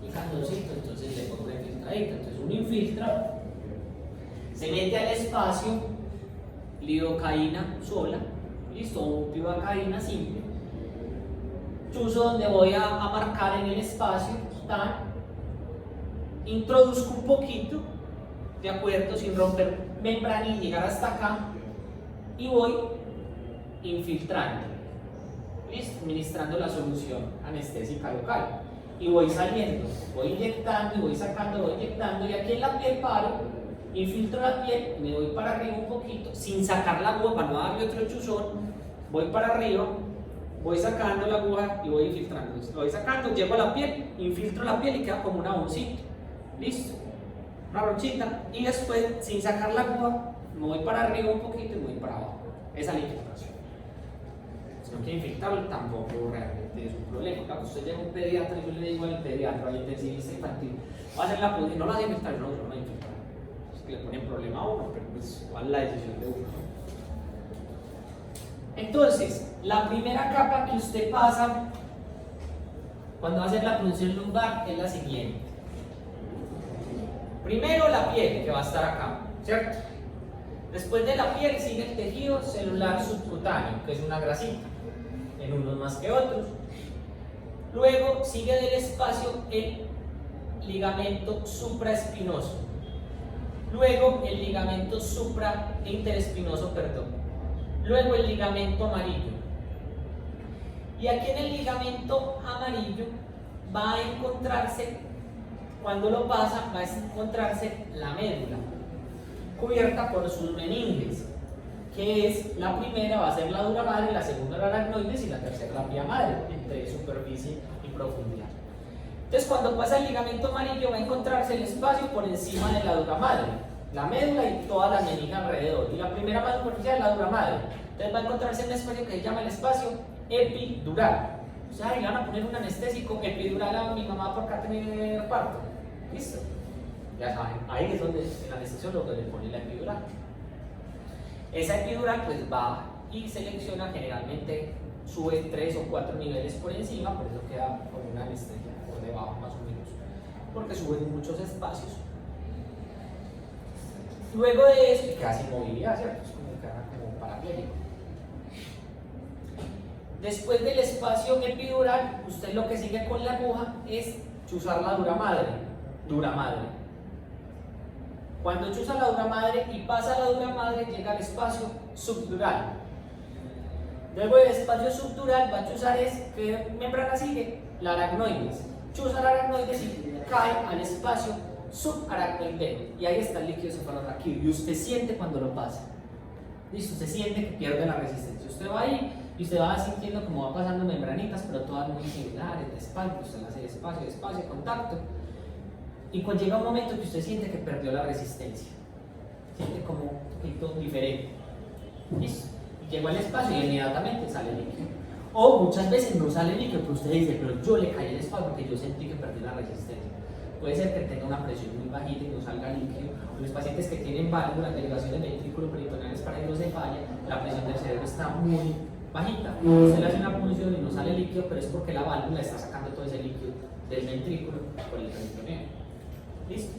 y candoncito, entonces le pongo una infiltradita. Entonces uno infiltra, se mete al espacio lidocaína sola, listo, o pivacaína simple. Chuzo donde voy a marcar en el espacio, tan, introduzco un poquito, de acuerdo, sin romper membrana y llegar hasta acá, y voy infiltrando, listo, administrando la solución anestésica local. Y voy saliendo, voy inyectando y voy sacando, voy inyectando, y aquí en la piel paro, infiltro la piel, me voy para arriba un poquito, sin sacar la aguja para no darle otro chuzón, voy para arriba, voy sacando la aguja y voy infiltrando, voy sacando, llego a la piel, infiltro la piel y queda como una boncita, listo, una ronchita, y después, sin sacar la aguja, me voy para arriba un poquito y me voy para abajo, esa es la infiltración. Si no quiere infiltrarlo, tampoco realmente es un problema. Cuando usted llega a un pediatra, yo le digo al pediatra, al intensivista infantil, va a hacer la prueba, no la va a infiltrar, no va a infiltrar. Es que le ponen problema a uno, pero pues cuál es la decisión de uno. Entonces, la primera capa que usted pasa cuando va a hacer la punción lumbar es la siguiente. Primero la piel, que va a estar acá, ¿cierto? Después de la piel sigue el tejido celular subcutáneo, que es una grasita, en unos más que otros. Luego sigue del espacio el ligamento supraespinoso. Luego el ligamento interespinoso, perdón. Luego el ligamento amarillo. Y aquí en el ligamento amarillo va a encontrarse, cuando lo pasa, va a encontrarse la médula, cubierta por sus meninges, que es la primera va a ser la dura madre, la segunda la aracnoides y la tercera la pía madre, entre superficie y profundidad. Entonces, cuando pasa el ligamento amarillo va a encontrarse el espacio por encima de la dura madre, la médula y todas las meninges alrededor, y la primera más superficial es la dura madre. Entonces va a encontrarse un espacio que se llama el espacio epidural. O sea, ahí le van a poner un anestésico epidural a mi mamá porque ha tenido parto. ¿Listo? Ya saben, ahí es donde el anestesiólogo le pone la epidural. Esa epidural pues va y selecciona, generalmente sube 3 o 4 niveles por encima, por eso queda con una anestesia por debajo más o menos, porque suben muchos espacios. Luego de eso, queda sin movilidad, ¿cierto? Es como parapléjico. Después del espacio epidural, usted lo que sigue con la aguja es chuzar la dura madre. Cuando chuza la dura madre y pasa la dura madre, llega al espacio subdural. Luego del espacio subdural va a chuzar ¿qué membrana sigue? La aracnoides. Chuza la aracnoides y cae al espacio subaracnoideo. Y ahí está el líquido cefalorraquídeo. Y usted siente cuando lo pasa. Listo, usted siente que pierde la resistencia. Usted va ahí y usted va sintiendo como va pasando membranitas, pero todas muy similares, de espalda. Usted hace despacio, contacto. Y cuando llega un momento que usted siente que perdió la resistencia, siente como un poquito diferente. ¿Listo? Y llegó al espacio y inmediatamente sale líquido. O muchas veces no sale líquido, pero usted dice, pero yo le caí el espacio porque yo sentí que perdí la resistencia. Puede ser que tenga una presión muy bajita y no salga líquido. Los pacientes que tienen válvulas, delegaciones ventrículo peritoneales para hidrocefalia, la presión del cerebro está muy bajita. Usted le hace una punción y no sale líquido, pero es porque la válvula está sacando todo ese líquido del ventrículo por el peritoneo. ¿Listo?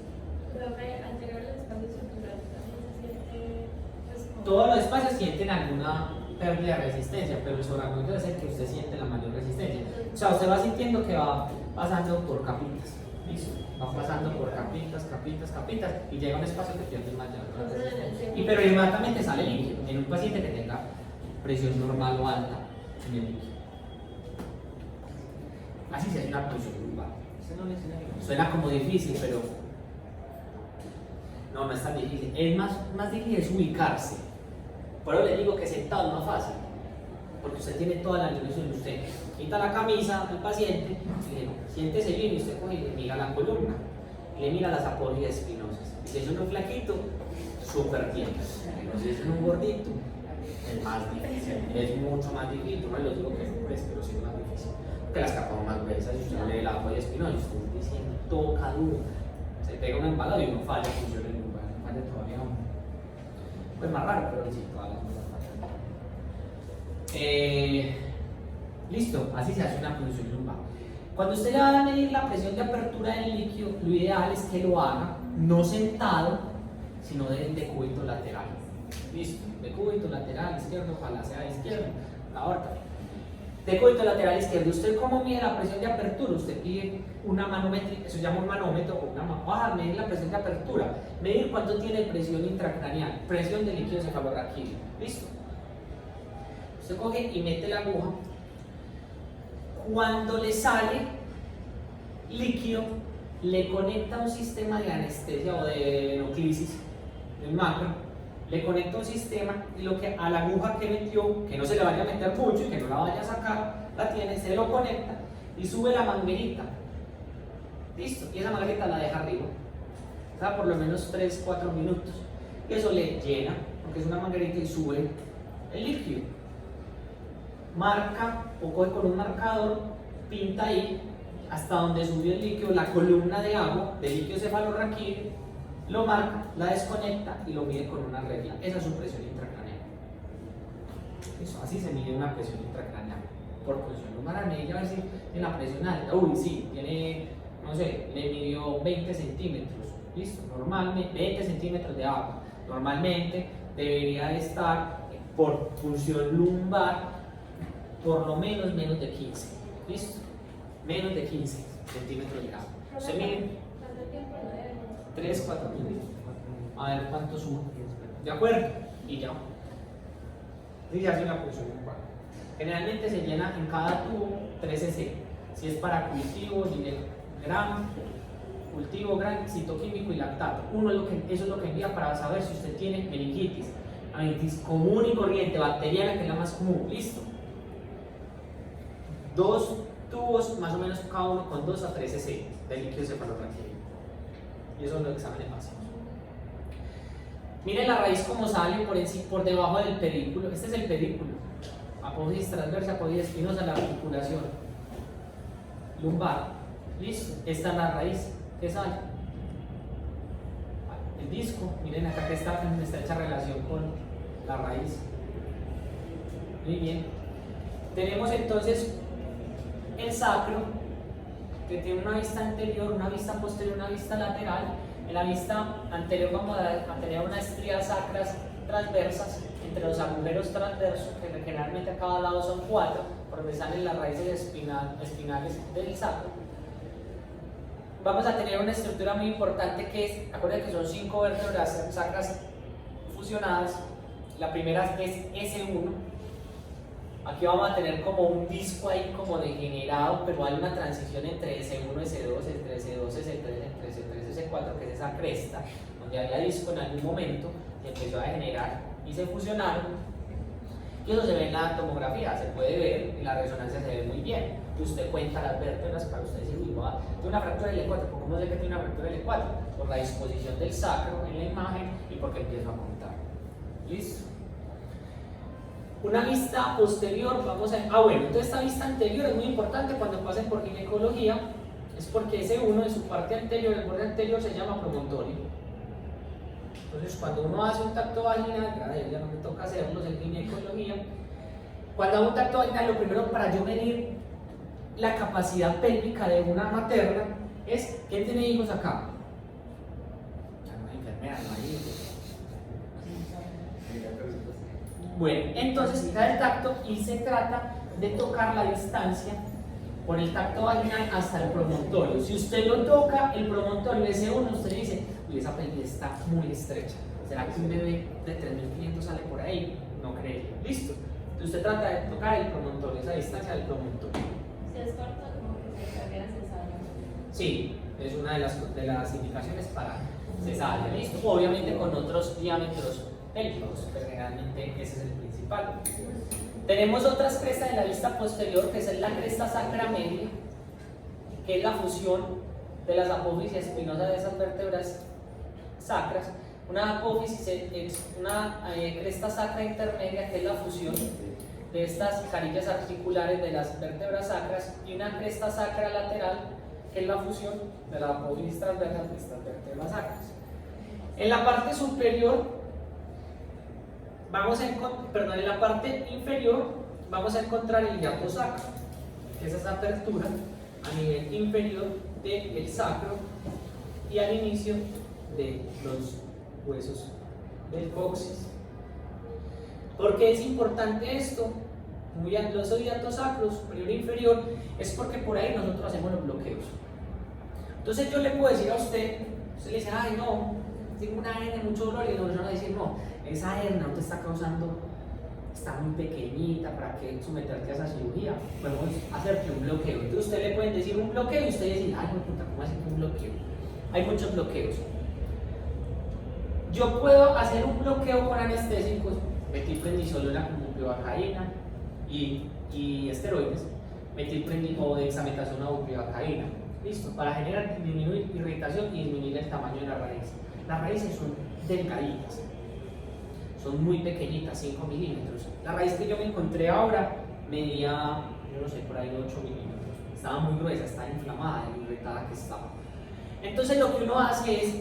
Profe, al llegar al espacio estructural también se siente, pues, como... Todos los espacios sienten alguna pérdida de resistencia, pero el subaracnoideo es el que usted siente la mayor resistencia. O sea, usted va sintiendo que va pasando por capitas. ¿Listo? Va pasando por capitas, y llega a un espacio que pierde más ya la resistencia. Pero inmediatamente sale líquido en un paciente que tenga presión normal o alta en el líquido. Así se hace una punción lumbar. Suena como difícil, pero no es tan difícil. Es más difícil es ubicarse. Por eso le digo que sentado es más fácil, porque usted tiene toda la ilusión. Usted quita la camisa al paciente, y siéntese bien y usted coge y le mira la columna, y le mira las apólidas espinosas. Y si es un flaquito, súper bien. Pero si es un gordito, es más difícil, es mucho más difícil. No les digo que no es, pero sí es más difícil. Porque las capas más gruesas, y usted no lee la apoya espinosa, y usted diciendo, toca duro. Se pega una embalada y uno falla, funciona en lugar, no falla todavía uno. Pues más raro, pero sí, todas las cosas fallan. Listo, así se hace una punción lumbar. Cuando usted le va a medir la presión de apertura del líquido, lo ideal es que lo haga no sentado, sino de cúbito lateral. listo, decúbito lateral izquierdo, ojalá sea izquierdo, la aorta. Decúbito lateral izquierdo, ¿usted cómo mide la presión de apertura? Usted pide una manometría, eso se llama un manómetro o una baja, medir la presión de apertura, medir cuánto tiene presión intracraneal, presión de líquido cefalorraquídeo, listo. Usted coge y mete la aguja, cuando le sale líquido, le conecta un sistema de anestesia o de venoclisis, del macro, le conecta un sistema y lo que a la aguja que metió, que no se le vaya a meter mucho y que no la vaya a sacar, la tiene, se lo conecta y sube la manguerita. Listo, y esa manguerita la deja arriba. Está por lo menos 3-4 minutos. Y eso le llena, porque es una manguerita y sube el líquido. Marca o coge con un marcador, pinta ahí hasta donde subió el líquido, la columna de agua del líquido cefalorraquídeo, lo marca, la desconecta y lo mide con una regla. Esa es su presión intracraneal. Eso, así se mide una presión intracraneal. Por posición lumbar, a ver si tiene la presión alta. Uy, sí, tiene, no sé, le midió 20 centímetros. Listo, normalmente 20 centímetros de agua. Normalmente debería de estar por función lumbar por lo menos de 15. Listo, menos de 15 centímetros de agua. Se mide ¿Cuánto tiempo lo debe? 3-4 minutos. A ver cuánto sube. ¿De acuerdo? Y ya. Y ya hace una función lumbar. Generalmente se llena en cada tubo 3 cc. Si es para cultivo, gram, cultivo, gran, citoquímico y lactato. Eso es lo que envía para saber si usted tiene meningitis. La meningitis común y corriente, bacteriana, que es la más común. Listo. 2 tubos, más o menos cada uno con 2 a 3 cc de líquido cefalorraquídeo. Y eso es los exámenes básicos. Miren la raíz como sale por debajo del pedículo. Este es el pedículo. Apófisis transversa, apófisis espinosa, la articulación lumbar. Listo. Esta es la raíz que sale. El disco, miren acá que está en estrecha relación con la raíz. Muy bien. Tenemos entonces el sacro, que tiene una vista anterior, una vista posterior, una vista lateral. En la vista anterior vamos a tener unas estrías sacras transversas entre los agujeros transversos, que generalmente a cada lado son 4, por donde salen las raíces espinales del sacro. Vamos a tener una estructura muy importante que es, acuérdense que son 5 vértebras sacras fusionadas. La primera es S1. Aquí vamos a tener como un disco ahí como degenerado, pero hay una transición entre S1, S2, entre S2, S3, entre S3, S4, que es esa cresta, donde había disco en algún momento y empezó a degenerar y se fusionaron. Y eso se ve en la tomografía, se puede ver, y la resonancia se ve muy bien. Y usted cuenta las vértebras para usted decir, uy, tiene una fractura del L4, ¿cómo sé que tiene una fractura del L4? Por la disposición del sacro en la imagen y porque empiezo a contar. ¿Listo? Una vista posterior, entonces esta vista anterior es muy importante cuando pasen por ginecología, es porque ese uno en su parte anterior, el borde anterior se llama promontorio. Entonces cuando uno hace un tacto vaginal, ya no me toca hacerlo en ginecología, cuando hago un tacto vaginal, lo primero para yo medir la capacidad pélvica de una materna es, ¿quién tiene hijos acá? No hay enfermera, no hay hijos. Bueno, entonces se da el tacto y se trata de tocar la distancia por el tacto vaginal hasta el promontorio. Si usted lo toca, el promontorio ese uno, usted le dice, uy, esa pelvis está muy estrecha. ¿Será que un bebé de 3.500 sale por ahí? No cree. Listo. Entonces usted trata de tocar el promontorio, esa distancia del promontorio. Si es corto, como que se carga cesárea. Sí, es una de las indicaciones para cesárea. Listo. Obviamente con otros diámetros pélvicos, pero generalmente ese es el principal. Tenemos otras crestas en la vista posterior, que es la cresta sacra media, que es la fusión de las apófisis espinosas de esas vértebras sacras. Una apófisis es una cresta sacra intermedia, que es la fusión de estas carillas articulares de las vértebras sacras, y una cresta sacra lateral, que es la fusión de la apófisis transversa de estas vértebras sacras. En la parte superior en la parte inferior vamos a encontrar el hiato sacro, que es esa apertura a nivel inferior del sacro y al inicio de los huesos del coxis ¿Por qué es importante esto? Los oidiatos sacros, superior e inferior, es porque por ahí nosotros hacemos los bloqueos. Entonces yo le puedo decir a usted le dice, ay no, tengo una hernia, mucho dolor, y nosotros va a decir, no, esa hernia no te está causando, está muy pequeñita, ¿para qué someterte a esa cirugía? Podemos hacerte un bloqueo. Entonces usted le pueden decir un bloqueo y usted dice, ay no, puta, ¿cómo así que un bloqueo? Hay muchos bloqueos. Yo puedo hacer un bloqueo con anestésicos, metilprednisolona con bupivacaína y esteroides, o dexametasona o bupivacaína. Listo, para generar, disminuir irritación y disminuir el tamaño de la raíz. Las raíces son delgaditas, son muy pequeñitas, 5 milímetros. La raíz que yo me encontré ahora medía, yo no sé, por ahí 8 milímetros. Estaba muy gruesa, estaba inflamada y irritada que estaba. Entonces lo que uno hace es,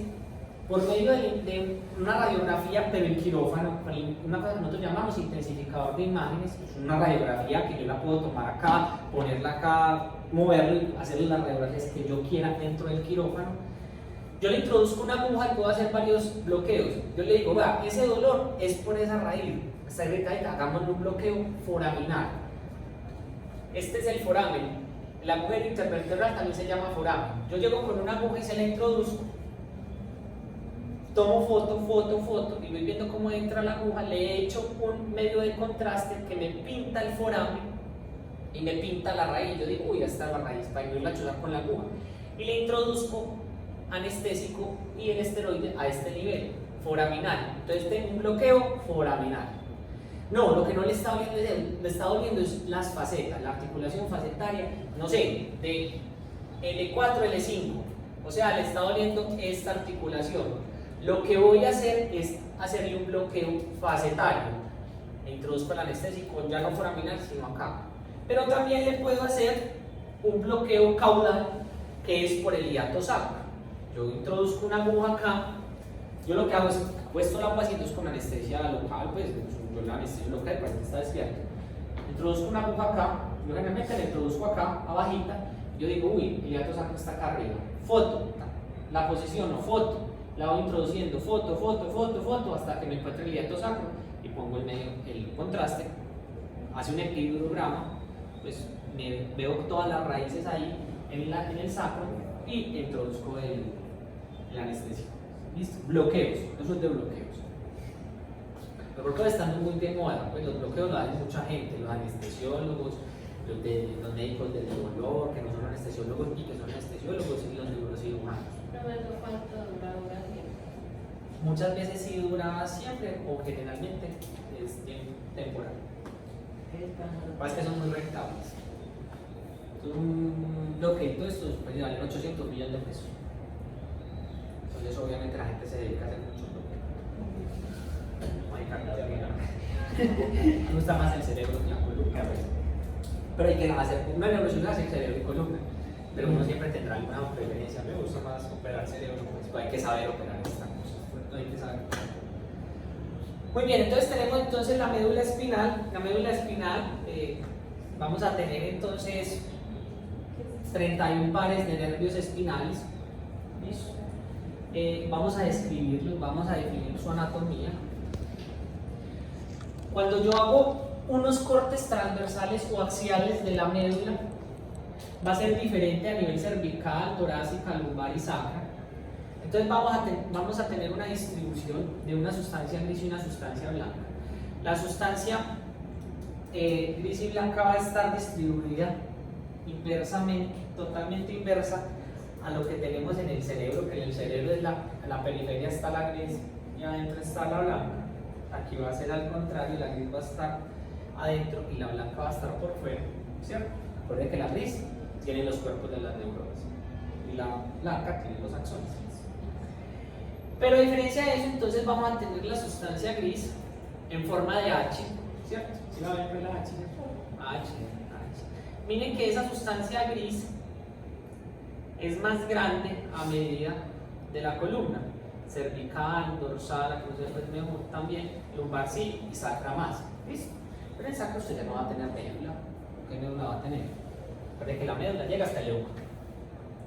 por medio de una radiografía, pero en quirófano, una cosa que nosotros llamamos intensificador de imágenes, es una radiografía que yo la puedo tomar acá, ponerla acá, moverlo y hacerle las radiografías que yo quiera dentro del quirófano. Yo le introduzco una aguja y puedo hacer varios bloqueos. Yo le digo, vea, ese dolor es por esa raíz, está irritada, hagámosle un bloqueo foraminal. Este es el foramen. El agujero intervertebral también se llama foramen. Yo llego con una aguja y se la introduzco. Tomo foto y voy viendo cómo entra la aguja, le echo un medio de contraste que me pinta el foramen y me pinta la raíz. Yo digo, uy, ya está la raíz, para irla a chuzar con la aguja. Y le introduzco anestésico y el esteroide a este nivel, foraminal. Entonces tengo un bloqueo foraminal. No, lo que no le está doliendo es las facetas, la articulación facetaria, no sé, de L4, L5. O sea, le está doliendo esta articulación. Lo que voy a hacer es hacerle un bloqueo facetario. Introduzco el anestésico, ya no foraminal, sino acá. Pero también le puedo hacer un bloqueo caudal, que es por el hiato sacro. Yo introduzco una aguja acá. Yo lo que hago es puesto la paciente con anestesia local, pues yo la anestesia local, el paciente está despierto. Introduzco una aguja acá, yo generalmente la introduzco acá, abajita. Yo digo, uy, el hiato sacro está acá arriba. Foto, la posiciono, foto. La voy introduciendo, foto, hasta que me encuentre el hiato sacro y pongo el contraste, hace un epidurograma, pues veo todas las raíces ahí en el sacro y introduzco el anestésico. ¿Listo? Bloqueos, eso es de bloqueos. Los bloqueos están muy de moda, pues los bloqueos lo hacen mucha gente, los anestesiólogos, los médicos del dolor, que no son anestesiólogos y que son anestesiólogos y los neurocirujanos. ¿Cuánto dura siempre? Muchas veces sí dura siempre o generalmente es temporal. Lo que son muy rentables. Un bloqueo de estos puede valer 800 millones de pesos. Entonces obviamente la gente se dedica a hacer muchos bloqueos. No hay carga de vida. Me gusta más el cerebro que la columna. Pero hay que hacer una neurocirugía hacia el cerebro y columna. Pero uno siempre tendrá alguna preferencia. Me gusta más operar cerebro, pues hay que saber operar estas cosas. No hay que saber. Muy bien, entonces tenemos la médula espinal. La médula espinal, vamos a tener entonces 31 pares de nervios espinales. ¿Listo? Vamos a describirlos, vamos a definir su anatomía. Cuando yo hago unos cortes transversales o axiales de la médula, va a ser diferente a nivel cervical, torácica, lumbar y sacra. Entonces vamos a tener una distribución de una sustancia gris y una sustancia blanca. La sustancia gris y blanca va a estar distribuida inversamente, totalmente inversa a lo que tenemos en el cerebro, que en el cerebro es la periferia está la gris y adentro está la blanca. Aquí va a ser al contrario, la gris va a estar adentro y la blanca va a estar por fuera, ¿cierto? Recuerden que la gris tiene los cuerpos de las neuronas y la blanca tiene los axones. Pero a diferencia de eso, entonces vamos a tener la sustancia gris en forma de H, ¿cierto? ¿Sí la ven la H? H. Miren que esa sustancia gris es más grande a medida de la columna, cervical, dorsal, la cruz del mejor también, lumbar sí y sacra más, ¿listo? Pero en sacra usted ya no va a tener médula. ¿Qué médula va a tener? Recuerde que la médula llega hasta el eúmero,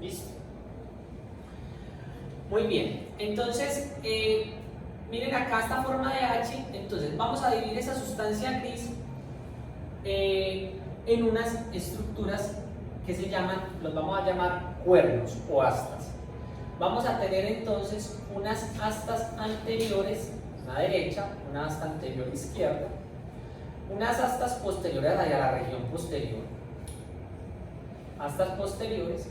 ¿listo? Muy bien, entonces Miren acá esta forma de H, entonces vamos a dividir esa sustancia gris en unas estructuras que se llaman, los vamos a llamar cuernos o astas. Vamos a tener entonces unas astas anteriores, una derecha, una asta anterior izquierda, unas astas posteriores hacia la región posterior, astas posteriores,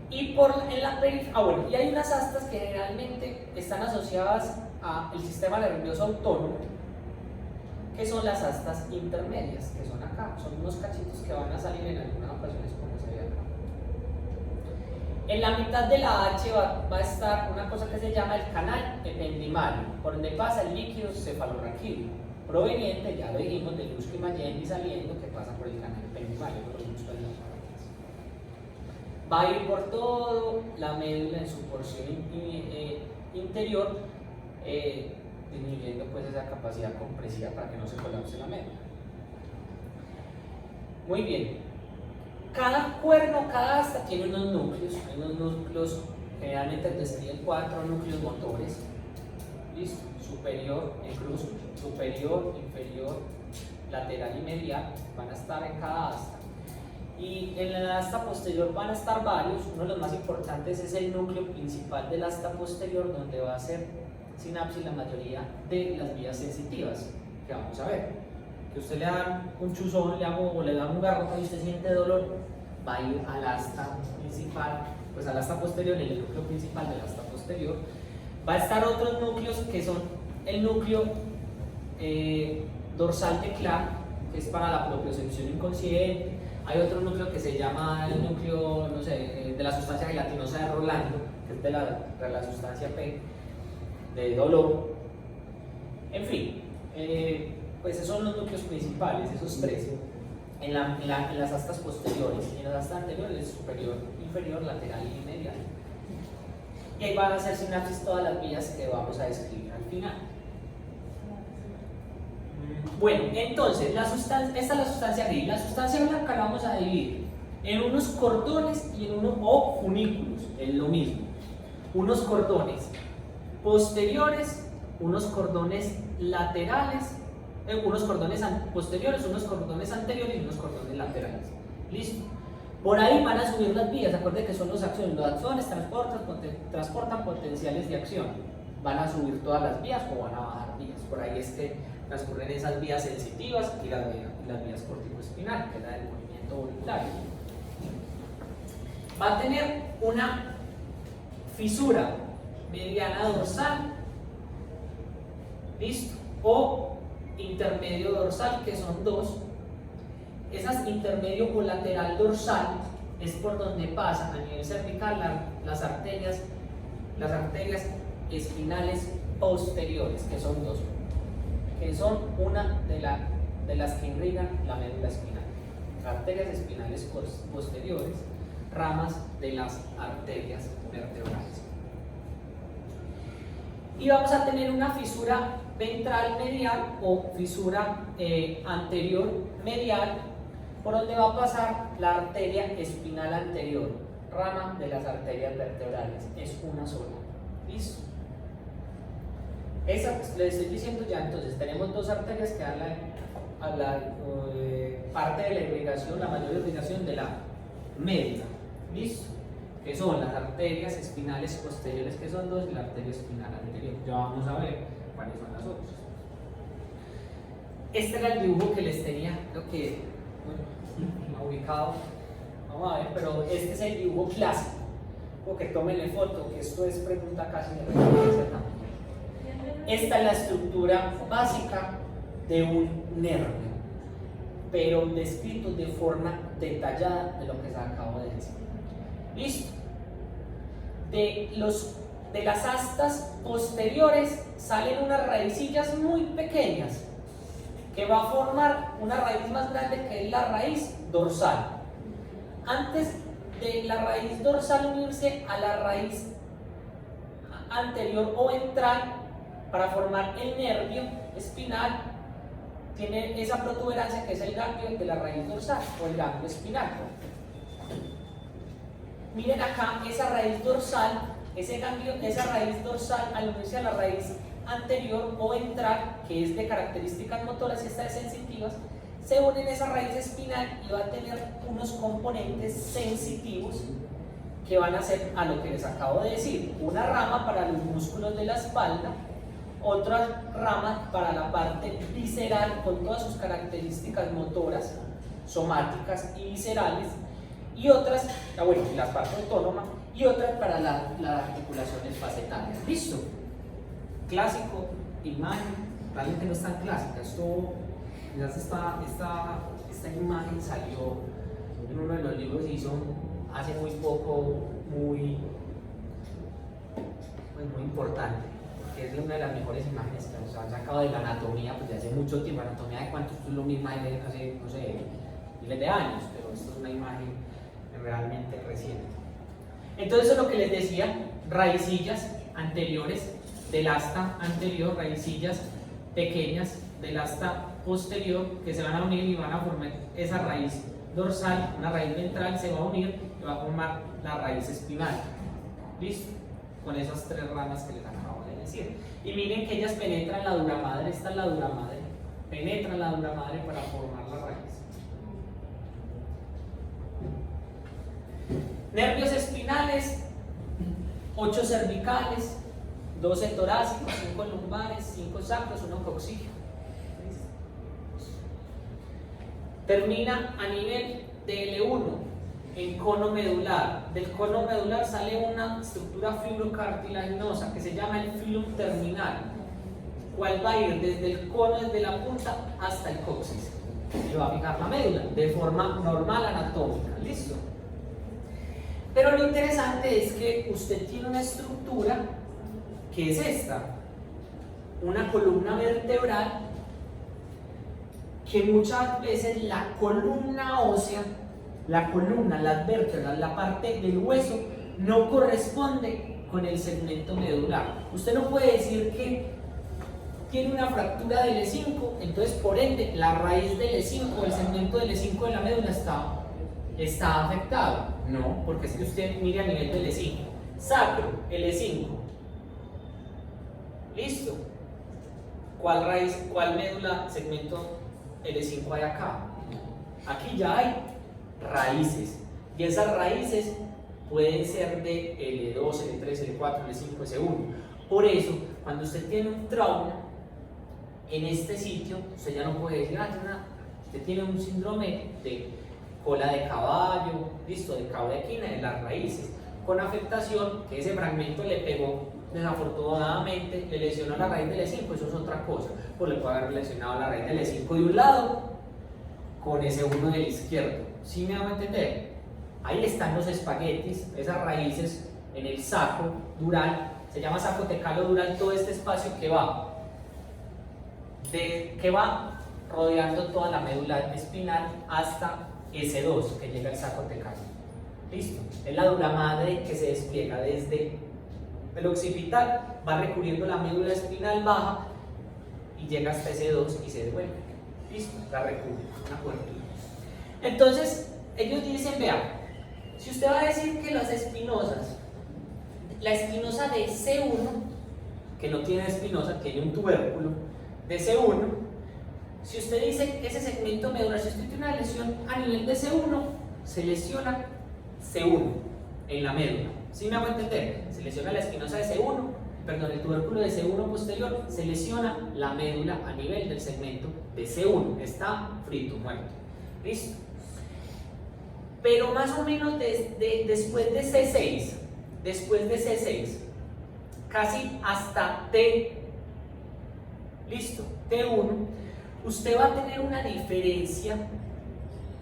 y en la periferia, bueno, y hay unas astas que generalmente están asociadas al sistema nervioso autónomo, que son las astas intermedias, que son acá, son unos cachitos que van a salir en algunas ocasiones como se ve acá. En la mitad de la H va a estar una cosa que se llama el canal ependimario, por donde pasa el líquido cefalorraquídeo, proveniente, ya lo dijimos, del músculo Magendie saliendo, que pasa por el canal ependimario, por los músculos de la faringe. Va a ir por todo la médula en su porción interior, disminuyendo pues esa capacidad compresiva para que no se colapse la médula. Muy bien. Cada cuerno, cada asta tiene unos núcleos, generalmente describen 4 núcleos motores. Listo, superior en cruz, superior, inferior, lateral y medial, van a estar en cada asta. Y en la asta posterior van a estar varios, uno de los más importantes es el núcleo principal del asta posterior, donde va a ser sinapsis la mayoría de las vías sensitivas, que vamos a ver. Que usted le da un chuzón, o le da un garrote y usted siente dolor, va a ir al asta principal, pues al asta posterior, el núcleo principal del asta posterior. Va a estar otros núcleos que son el núcleo dorsal de Clark, que es para la propiocepción inconsciente. Hay otro núcleo que se llama el núcleo, no sé, de la sustancia gelatinosa de Rolando, que es de la sustancia P, de dolor. En fin, pues esos son los núcleos principales, esos 3, en las astas posteriores, y en las astas anteriores, superior, inferior, lateral y medial. Y ahí van a hacer sinapsis todas las vías que vamos a describir al final. Bueno, entonces, esta es la sustancia gris. La sustancia blanca la vamos a dividir en unos cordones y en o funículos, es lo mismo. Unos cordones posteriores, unos cordones laterales, unos cordones posteriores, unos cordones anteriores y unos cordones laterales. Listo. Por ahí van a subir las vías. Acuérdense que son los axones. Los axones transportan potenciales de acción. Van a subir todas las vías o van a bajar vías. Por ahí es que transcurren esas vías sensitivas y las vías corticoespinales, que es la del movimiento voluntario. Va a tener una fisura mediana dorsal, listo, o intermedio dorsal, que son 2. Esas intermedio o lateral dorsal es por donde pasan a nivel cervical las arterias espinales posteriores, que son 2, que son una de las que irrigan la médula espinal. Arterias espinales posteriores, ramas de las arterias vertebrales. Y vamos a tener una fisura ventral medial o fisura anterior medial, por donde va a pasar la arteria espinal anterior, rama de las arterias vertebrales. Es una sola. ¿Listo? Esa les estoy diciendo ya. Entonces tenemos 2 arterias que dan parte de la irrigación, la mayor irrigación de la médula. ¿Listo? Que son las arterias espinales posteriores, que son 2, y la arteria espinal anterior. Ya vamos a ver cuáles son las otras. Este era el dibujo que les tenía, creo que bueno, ubicado. Vamos a ver, pero este es el dibujo clásico. Porque tómenle foto, que esto es pregunta casi de referencia también. Esta es la estructura básica de un nervio, pero descrito de forma detallada de lo que se acabo de decir. ¿Listo? De las astas posteriores salen unas raicillas muy pequeñas que va a formar una raíz más grande, que es la raíz dorsal. Antes de la raíz dorsal unirse a la raíz anterior o ventral para formar el nervio espinal, tiene esa protuberancia que es el ganglio de la raíz dorsal o el ganglio espinal. Miren acá, esa raíz dorsal ese ganglio, esa raíz dorsal, al unirse a la raíz anterior o ventral, que es de características motoras y esta de sensitivas, se une en esa raíz espinal y va a tener unos componentes sensitivos que van a ser a lo que les acabo de decir, una rama para los músculos de la espalda, otra rama para la parte visceral con todas sus características motoras, somáticas y viscerales, y otras, bueno, la parte autónoma, y otras para las articulaciones facetarias. ¿Listo? Clásico, imagen, realmente no es tan clásica. Esto, esta imagen salió en uno de los libros que hizo hace muy poco, muy importante, porque es una de las mejores imágenes que nos han sacado de la anatomía, pues de hace mucho tiempo. Anatomía de cuántos, es lo mismo de hace, no sé, miles de años, pero esto es una imagen realmente reciente. Entonces, eso es lo que les decía, raicillas anteriores del asta anterior, raicillas pequeñas del asta posterior que se van a unir y van a formar esa raíz dorsal, una raíz ventral se va a unir y va a formar la raíz espinal. ¿Listo? Con esas tres ramas que les acabo de decir. Y miren que ellas penetran la dura madre, esta es la dura madre, penetran la dura madre para formar la raíz. Nervios espinales, 8 cervicales, 12 torácicos, 5 lumbares, 5 sacros, 1 coxígeo. Termina a nivel de L1 en cono medular. Del cono medular sale una estructura fibrocartilaginosa que se llama el filum terminal, cual va a ir desde el cono, desde la punta hasta el coxis y va a fijar la médula de forma normal anatómica. ¿Listo? Pero lo interesante es que usted tiene una estructura que es esta, una columna vertebral, que muchas veces la columna ósea, la columna, las vértebras, la parte del hueso no corresponde con el segmento medular. Usted no puede decir que tiene una fractura del E5, entonces por ende la raíz del E5, el segmento del E5 de la médula está afectado. No, porque es que usted mire a nivel del E5, sacro, el E5. ¿Listo? ¿Cuál raíz, cuál médula, segmento L5 hay acá? Aquí ya hay raíces, y esas raíces pueden ser de L2, L3, L4, L5, S1. Por eso, cuando usted tiene un trauma en este sitio, usted ya no puede decir, usted tiene un síndrome de cola de caballo, listo, de cabo de equina, de las raíces, con afectación, que ese fragmento le pegó desafortunadamente, le lesionó la raíz del E5, eso es otra cosa, pues le puede haber lesionado la raíz del E5 de un lado con ese uno del izquierdo. ¿Sí me van a entender? Ahí están los espaguetis, esas raíces en el saco dural, se llama saco tecalo dural, todo este espacio que va rodeando toda la médula espinal hasta S2, que llega al saco tecalo. Listo, es la dura madre que se despliega desde el occipital, va recubriendo la médula espinal baja y llega hasta S2 y se devuelve. Listo, la recubre, una cobertura. Entonces, ellos dicen, vean, si usted va a decir que las espinosas, la espinosa de C1, que no tiene espinosa, tiene un tubérculo de C1, si usted dice que ese segmento medular, si usted tiene una lesión a nivel de C1, se lesiona C1 en la médula. ¿Sí me hago entender? Se lesiona la espinosa de C1, perdón, el tubérculo de C1 posterior, se lesiona la médula a nivel del segmento de C1, está frito, muerto. ¿Listo? Pero más o menos después de C6, casi hasta T, listo, T1, usted va a tener una diferencia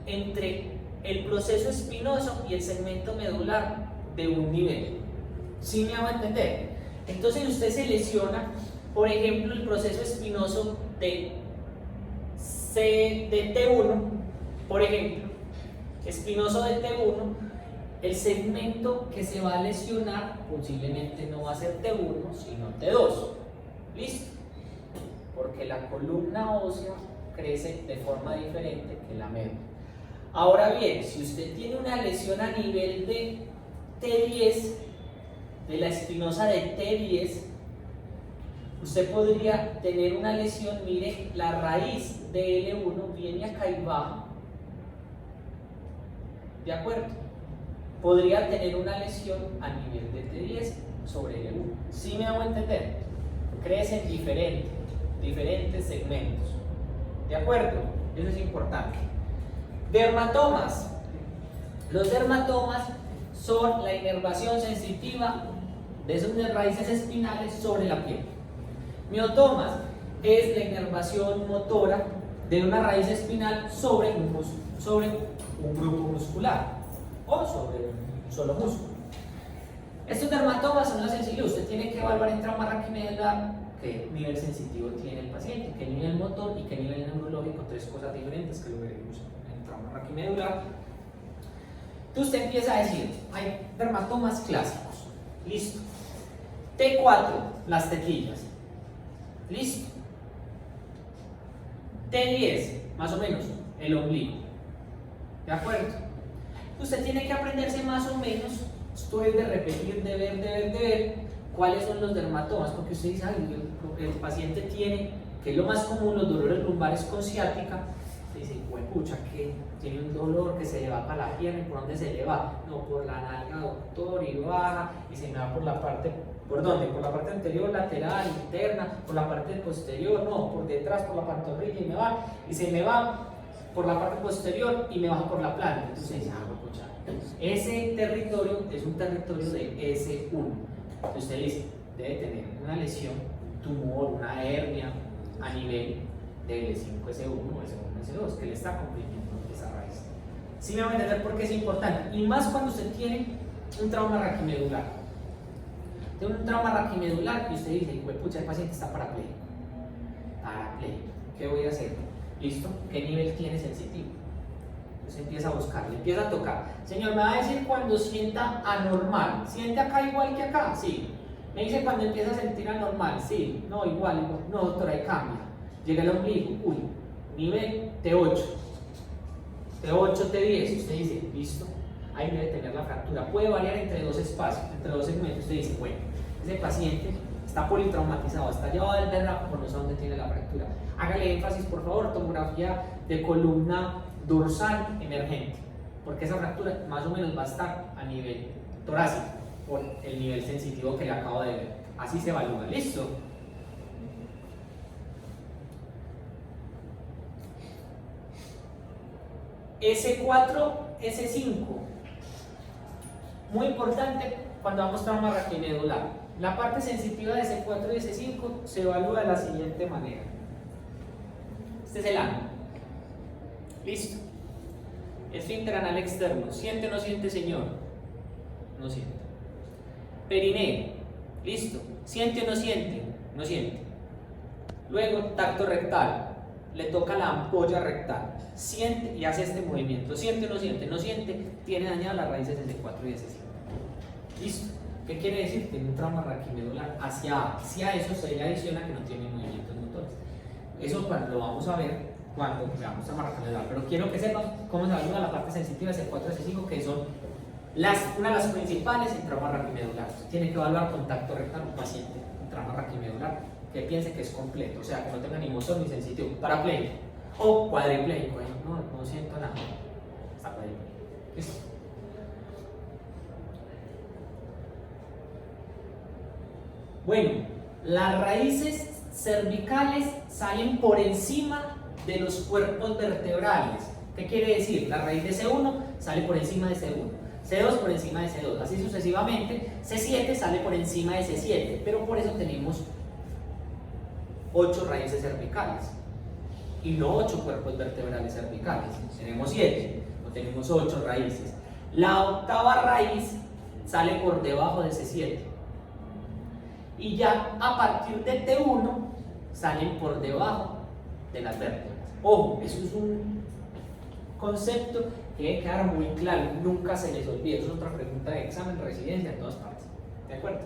entre el proceso espinoso y el segmento medular de un nivel. ¿Sí me hago entender? Entonces usted se lesiona, por ejemplo, el proceso espinoso de T1, por ejemplo, espinoso de T1, el segmento que se va a lesionar posiblemente no va a ser T1, sino T2. ¿Listo? Porque la columna ósea crece de forma diferente que la médula. Ahora bien, si usted tiene una lesión a nivel de T10, de la espinosa de T10, usted podría tener una lesión. Mire, la raíz de L1 viene acá y baja. ¿De acuerdo? Podría tener una lesión a nivel de T10 sobre L1. ¿Sí me hago entender? Crecen diferentes segmentos. ¿De acuerdo? Eso es importante. Dermatomas. Los dermatomas son la inervación sensitiva de esas raíces espinales sobre la piel. Miotomas es la inervación motora de una raíz espinal sobre un grupo muscular o sobre un solo músculo. Estos dermatomas son la sensibilidad. Usted tiene que evaluar en trauma raquimedular qué nivel sensitivo tiene el paciente, qué nivel motor y qué nivel neurológico, tres cosas diferentes que lo veremos en trauma raquimedular. Entonces usted empieza a decir, hay dermatomas clásicos, listo. T4, las tetillas, listo. T10, más o menos, el ombligo, ¿de acuerdo? Usted tiene que aprenderse más o menos, esto es de repetir, de ver, cuáles son los dermatomas, porque usted dice, el paciente tiene, que es lo más común, los dolores lumbares con ciática. Dice, pucha, que tiene un dolor que se le va para la pierna. ¿Y por dónde se le va? No, por la nalga, doctor, y baja, y se me va por la parte, ¿por dónde? Por la parte anterior, lateral, interna, por la parte posterior, no, por detrás, por la pantorrilla, y me va, y se me va por la parte posterior y me baja por la planta. Entonces dice, pucha, ese territorio es un territorio de S1. Entonces usted dice, debe tener una lesión, un tumor, una hernia a nivel de L5S1 o S1S2 que le está comprimiendo esa raíz. ¿Sí me va a entender por qué es importante? Y más cuando usted tiene un trauma raquimedular. Tiene un trauma raquimedular y usted dice, pucha, el paciente está parapléjico. ¿Qué voy a hacer? ¿Listo? ¿Qué nivel tiene sensitivo? Entonces empieza a buscar, le empieza a tocar. Señor, me va a decir cuando sienta anormal. ¿Siente acá igual que acá? Sí. Me dice cuando empieza a sentir anormal. Sí. No, igual. No, doctor, ahí cambia. Llega el ombligo. Uy, nivel T8. T8, T10. Usted dice, listo. Ahí debe tener la fractura. Puede variar entre dos espacios, entre dos segmentos. Usted dice, bueno, ese paciente está politraumatizado, está llevado del berraco, no sé dónde tiene la fractura. Hágale énfasis, por favor, tomografía de columna dorsal emergente, porque esa fractura más o menos va a estar a nivel torácico por el nivel sensitivo que le acabo de ver. Así se evalúa. ¿Listo? S4, S5. Muy importante cuando vamos a trauma raquimedular. La parte sensitiva de S4 y S5 se evalúa de la siguiente manera. Este es el ano. Listo. Esfínter anal externo. ¿Siente o no siente, señor? No siente. Perineo. Listo. ¿Siente o no siente? No siente. Luego, tacto rectal. Le toca la ampolla rectal. Siente y hace este movimiento. ¿Siente o no siente? No siente. Tiene dañadas las raíces de S4 y S5. Listo. ¿Qué quiere decir? Tiene un trauma raquimedular hacia eso se le adiciona que no tiene movimientos motores. Eso cuando lo vamos a ver cuando veamos trauma raquimedular. Pero quiero que sepan cómo se evalúa la parte sensitiva de S4 y S5, que son una de las principales en trauma raquimedular. Tiene que evaluar contacto rectal un paciente con trauma raquimedular que piense que es completo, o sea, que no tenga ni motor ni sensitivo, parapléjico o cuadripléjico. No siento nada. Está cuadripléjico. ¿Listo? Bueno, las raíces cervicales salen por encima de los cuerpos vertebrales. ¿Qué quiere decir? La raíz de C1 sale por encima de C1, C2 por encima de C2, así sucesivamente. C7 sale por encima de C7, pero por eso tenemos 8 raíces cervicales y no 8 cuerpos vertebrales cervicales. Tenemos 7, no tenemos 8 raíces. La octava raíz sale por debajo de C7. Y ya a partir de T1 salen por debajo de las vértebras. Ojo, eso es un concepto que debe quedar muy claro, nunca se les olvide. Eso es otra pregunta de examen, residencia, en todas partes. ¿De acuerdo?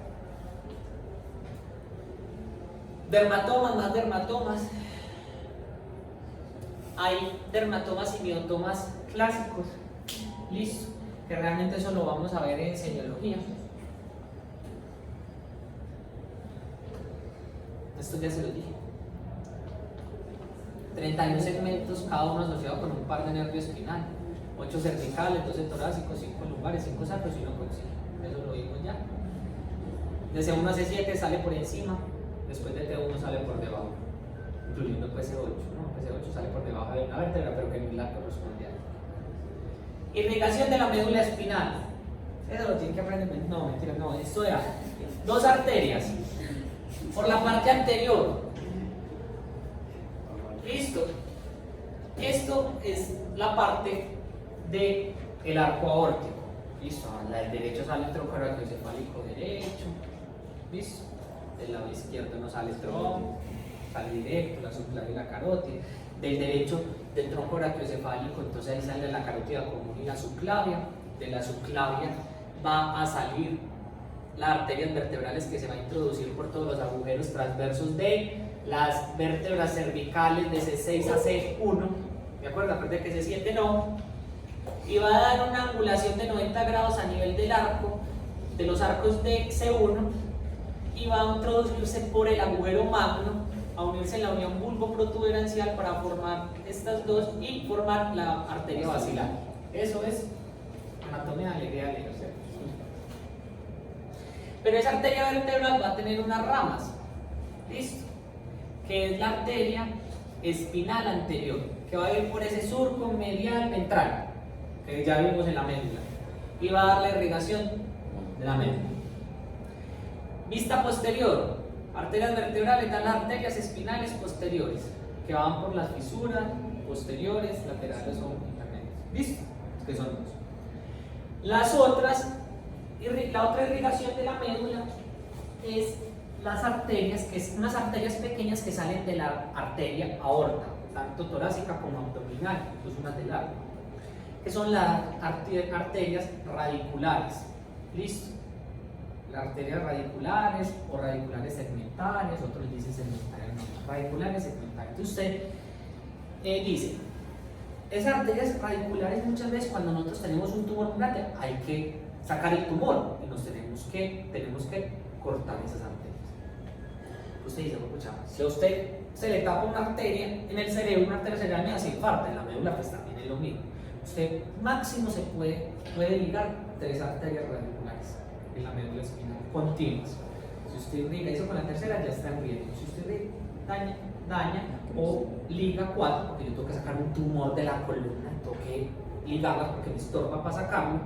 Dermatomas, más dermatomas. Hay dermatomas y miotomas clásicos. Listo. Que realmente eso lo vamos a ver en semiología. esto ya se lo dije. 31 segmentos, cada uno asociado con un par de nervios espinal. 8 cervicales, 12 torácicos, 5 lumbares, 5 sacros y 1 coxil. Eso lo vimos ya. De C1 a C7 sale por encima, después de T1 sale por debajo, incluyendo PC8, ¿no? PC8 sale por debajo de una vértebra, pero que no es la correspondiente. Irrigación de la médula espinal. Eso lo tienen que aprender. No, mentira, no. Esto era 2 arterias por la parte anterior. Listo. Esto es la parte del arco aórtico. Listo. Del derecho sale el tronco brachiocefálico derecho. Listo. Del lado izquierdo no sale el tronco, sale directo, la subclavia y la carótida. Del derecho del tronco brachiocefálico, entonces ahí sale la carótida común y la subclavia. De la subclavia va a salir las arterias vertebrales que se va a introducir por todos los agujeros transversos de las vértebras cervicales de C6 a C1. ¿De acuerdo? Acuérdense que C7 no. Y va a dar una angulación de 90 grados a nivel del arco, de los arcos de C1, y va a introducirse por el agujero magno, a unirse en la unión bulbo-protuberancial para formar estas dos y formar la arteria basilar. Eso es anatomía de alegría de los cerdos. Pero esa arteria vertebral va a tener unas ramas, ¿listo? Que es la arteria espinal anterior, que va a ir por ese surco medial ventral, que ya vimos en la médula, y va a dar la irrigación de la médula. Vista posterior, arterias vertebrales, dan las arterias espinales posteriores, que van por las fisuras posteriores, laterales o intermedias. ¿Listo? Que son dos. Las otras, la otra irrigación de la médula es las arterias, que es unas arterias pequeñas que salen de la arteria aorta, tanto torácica como abdominal, incluso unas del arco, que son las arterias radiculares. ¿Listo? Las arterias radiculares o radiculares segmentarias, otros dicen segmentarias, no, radiculares segmentarias. Entonces usted dice, esas arterias radiculares muchas veces cuando nosotros tenemos un tumor muy grande hay que sacar el tumor y tenemos que cortar esas arterias. Usted dice, escucha, si a usted se le tapa una arteria en el cerebro, una arteria cerebral, me hace infarto, en la médula pues también es lo mismo. Usted máximo se puede ligar 3 arterias radiculares en la médula espinal continuas. Si usted liga eso con la tercera, ya está en riesgo. Si usted daña o liga 4, porque yo tengo que sacar un tumor de la columna, tengo que ligarlas porque me estorba para sacarlo,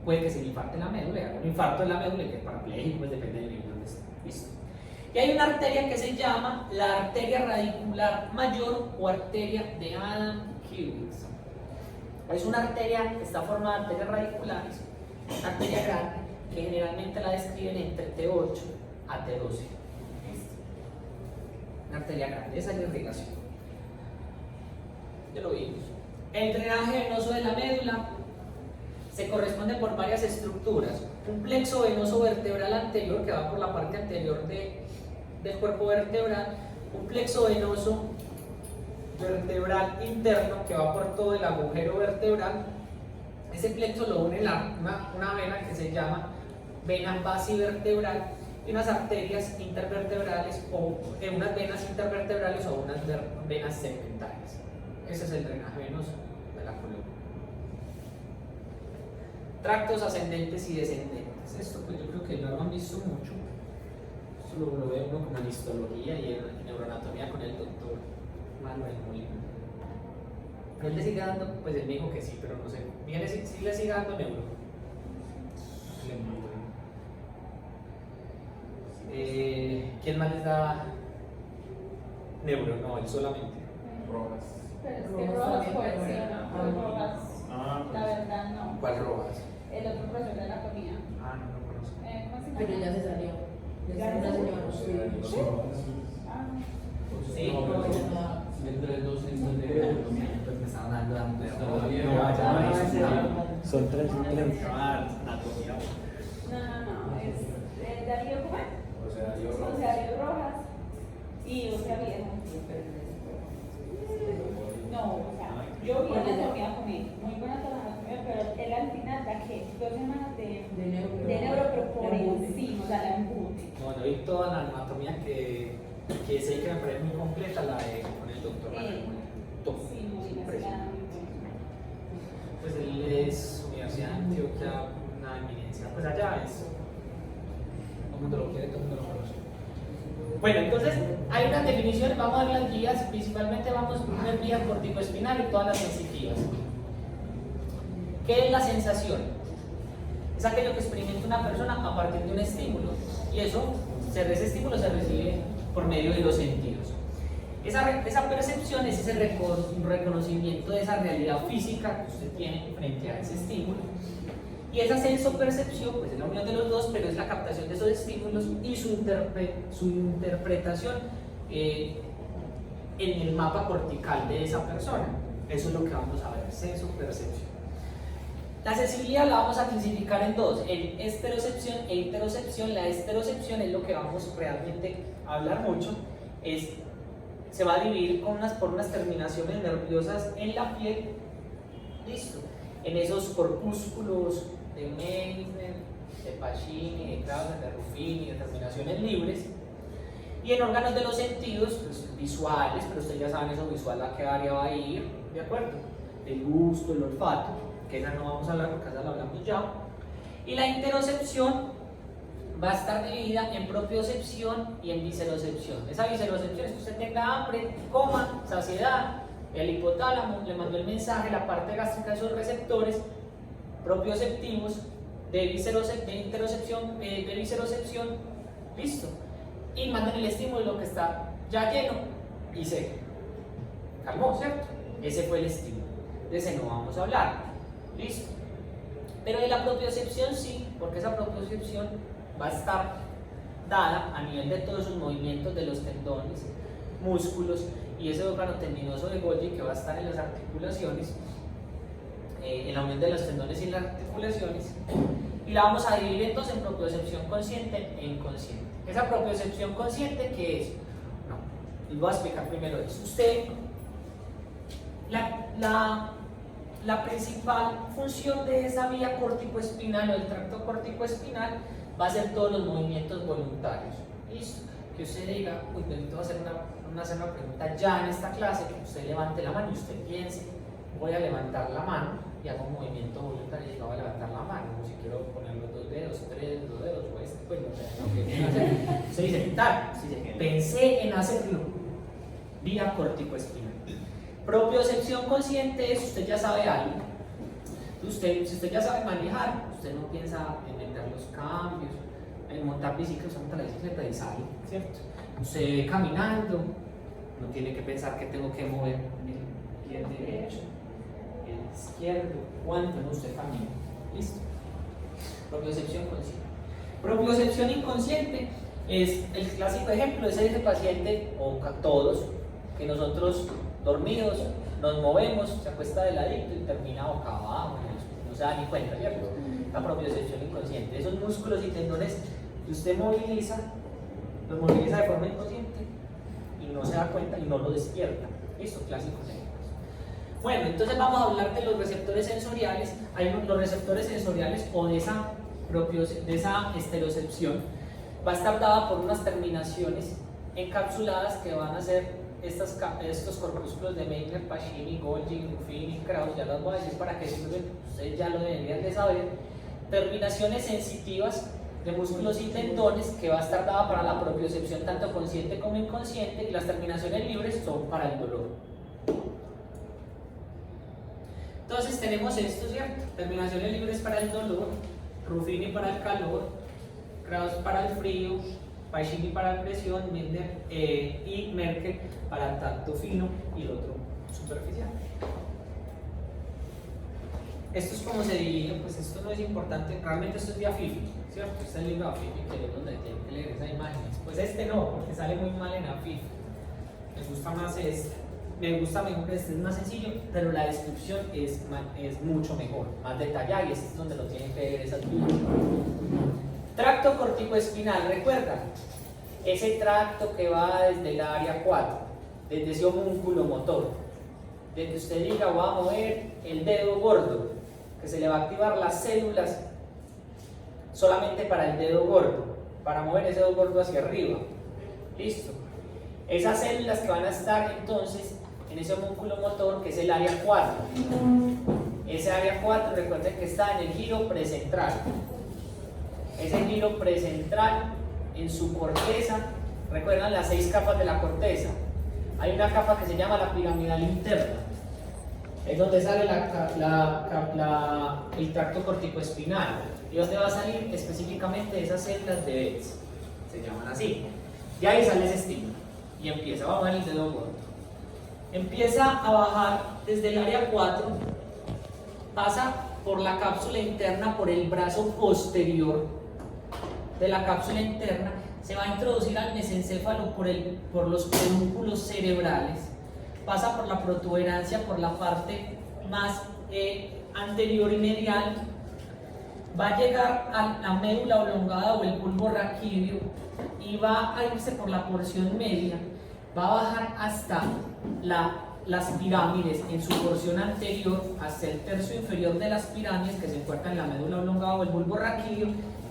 puede que se le infarte la médula, y haga un infarto de la médula y que parapléjico, pues depende del nivel donde esté. ¿Listo? Y hay una arteria que se llama la arteria radicular mayor o arteria de Adam-Kiewicz. Es una arteria que está formada de arterias radiculares, una arteria grande, que generalmente la describen entre T8 a T12. Una arteria grande, esa es la irrigación. Ya lo vimos. El drenaje venoso de la médula se corresponde por varias estructuras. Un plexo venoso vertebral anterior que va por la parte anterior del cuerpo vertebral, un plexo venoso vertebral interno que va por todo el agujero vertebral. Ese plexo lo une una vena que se llama vena basivertebral y unas arterias intervertebrales o unas venas intervertebrales o unas venas segmentales. Ese es el drenaje venoso de la columna. Tractos ascendentes y descendentes. Esto pues yo creo que no lo han visto mucho. Esto lo ve uno como en histología y en neuroanatomía con el doctor Manuel Molina. Él le sigue dando, pues él me dijo que sí, pero no sé. Bien, sí le sigue dando neuro. ¿Quién más les da neuro? No, él solamente. Rojas. Pero es que Rojas puede ser, ¿no? Rojas, la verdad no. ¿Cuál Rojas? El otro profesor de anatomía. Ah, no lo conozco. ¿Cómo se llama? Pero ya se salió. Ya se salió. Sí. Ah, Sí, Entre dos pues me estaban dando Todavía no, ya Son tres. anatomía. no, es Darío, ¿cómo es? O sea, yo José Darío Rojas y José Viejo. No, o sea, yo vi anatomía con él, muy buena anatomía, pero él al final da que 2 semanas de neuro, pero por encima, o sea, la embute. No, yo vi toda la anatomía que que sé que me parece muy completa, la de con el doctor Sí, muy gracias. pues él es Universidad de Antioquia, una eminencia, pues allá es, todo el mundo lo quiere, todo el mundo lo conoce. Bueno, entonces hay unas definiciones, vamos a ver las vías, principalmente vamos a ver vía corticoespinal y todas las sensitivas. ¿Qué es la sensación? Es aquello que experimenta una persona a partir de un estímulo, y ese estímulo se recibe por medio de los sentidos. Esa percepción es ese reconocimiento de esa realidad física que usted tiene frente a ese estímulo. Y esa sensopercepción, pues es la unión de los dos, pero es la captación de esos estímulos y su interpretación en el mapa cortical de esa persona. Eso es lo que vamos a ver, sensopercepción. La sensibilidad la vamos a clasificar en dos, en esterocepción e interocepción. La esterocepción es lo que vamos realmente a hablar mucho, se va a dividir por unas terminaciones nerviosas en la piel, listo, en esos corpúsculos de Meissner, de Pacini, de Krauser, de Ruffini, de terminaciones libres, y en órganos de los sentidos, pues, visuales, pero ustedes ya saben eso visual a qué área va a ir, ¿de acuerdo? El gusto, el olfato, que esa no vamos a hablar porque esa la hablamos ya, y la interocepción va a estar dividida en propiocepción y en viscerocepción. Esa viscerocepción es que usted tenga hambre, coma, saciedad, el hipotálamo le mandó el mensaje, la parte gástrica de esos receptores propioceptivos de interocepción, de viscerocepción, listo, y mandan el estímulo lo que está ya lleno y se calmó, ¿cierto? Ese fue el estímulo, de ese no vamos a hablar, listo. Pero de la propiocepción sí, porque esa propiocepción va a estar dada a nivel de todos sus movimientos de los tendones, músculos y ese órgano tendinoso de Golgi que va a estar en las articulaciones, en la unión de los tendones y las articulaciones, y la vamos a dividir entonces en propiocepción consciente e inconsciente. Esa propiocepción consciente, ¿qué es? No, les voy a explicar primero eso. Usted, la principal función de esa vía corticoespinal o del tracto corticoespinal va a ser todos los movimientos voluntarios. ¿Listo? Que usted diga, uy, necesito hacer una pregunta ya en esta clase, que usted levante la mano y usted piense, voy a levantar la mano y hago un movimiento voluntario y no voy a levantar la mano, o si quiero poner los dos dedos, o pues no sé lo que quiero hacer. Usted dice, tal, pensé en hacerlo. Vía corticoespinal. Propiocepción consciente es, usted ya sabe algo. Si usted ya sabe manejar, usted no piensa en meter los cambios, en montar bicicleta, la bicicleta y sale, ¿cierto? Usted ve caminando, no tiene que pensar que tengo que mover el pie derecho, el izquierdo, cuánto, no, usted camina, listo. Propiocepción consciente. Propiocepción inconsciente es el clásico ejemplo, es ese paciente, o todos, que nosotros dormidos nos movemos, se acuesta de ladito y termina boca abajo, no se da ni cuenta, ¿cierto? La propiocepción inconsciente, esos músculos y tendones que usted moviliza, los moviliza de forma inconsciente y no se da cuenta y no lo despierta. Listo, clásicos ejemplos. Bueno, entonces vamos a hablar de los receptores sensoriales. Hay los receptores sensoriales o de esa esterocepción va a estar dada por unas terminaciones encapsuladas que van a ser estos corpúsculos de Meissner, Pacini, Golgi, Ruffini, Krauss, ya los voy a decir para que sirven, ustedes ya lo deberían de saber. Terminaciones sensitivas de músculos y tendones que va a estar dada para la propiocepción tanto consciente como inconsciente, y las terminaciones libres son para el dolor. Entonces tenemos esto, ¿cierto? Terminaciones libres para el dolor, Ruffini para el calor, Krauss para el frío, Pacini para la presión, y Merkel para el tacto fino y el otro superficial. Esto es como se divide, pues esto no es importante, realmente esto es de AFIFI, ¿cierto? Este es el libro de AFIFI que es donde tienen que leer esas imágenes. Pues este no, porque sale muy mal en AFIFI. Me gusta más este, me gusta mejor que este, es más sencillo, pero la descripción es mucho mejor, más detallada, y este es donde lo tienen que ver esas videos. Tracto corticoespinal, recuerdan, ese tracto que va desde el área 4, desde ese homúnculo motor, desde usted diga voy a mover el dedo gordo, que se le va a activar las células solamente para el dedo gordo, para mover ese dedo gordo hacia arriba, listo. Esas células que van a estar entonces en ese homúnculo motor, que es el área 4. Ese área 4, recuerden que está en el giro precentral. Ese giro precentral en su corteza, recuerdan las 6 capas de la corteza. Hay una capa que se llama la piramidal interna. Es donde sale el tracto corticoespinal. ¿Y dónde va a salir específicamente esas células de Betz? Se llaman así. Y ahí sale ese estímulo. Y empieza a bajar el dedo gordo. Empieza a bajar desde el área 4, pasa por la cápsula interna, por el brazo posterior de la cápsula interna, se va a introducir al mesencéfalo por los pedúnculos cerebrales, pasa por la protuberancia, por la parte más anterior y medial, va a llegar a la médula oblongada o el bulbo raquídeo y va a irse por la porción media, va a bajar hasta las pirámides en su porción anterior, hasta el tercio inferior de las pirámides que se encuentran en la médula oblongada o el bulbo raquídeo,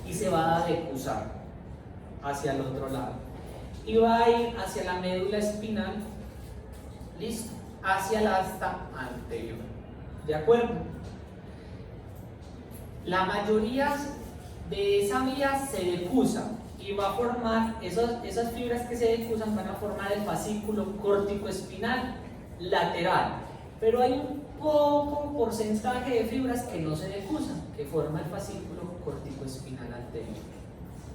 y se va a decusar hacia el otro lado y va a ir hacia la médula espinal, listo, hacia la asta anterior. ¿De acuerdo? La mayoría de esa vía se decusa y va a formar, esas fibras que se decusan van a formar el fascículo córtico-espinal lateral, pero hay un poco porcentaje de fibras que no se decusan, que forma el fascículo córtico-espinal anterior.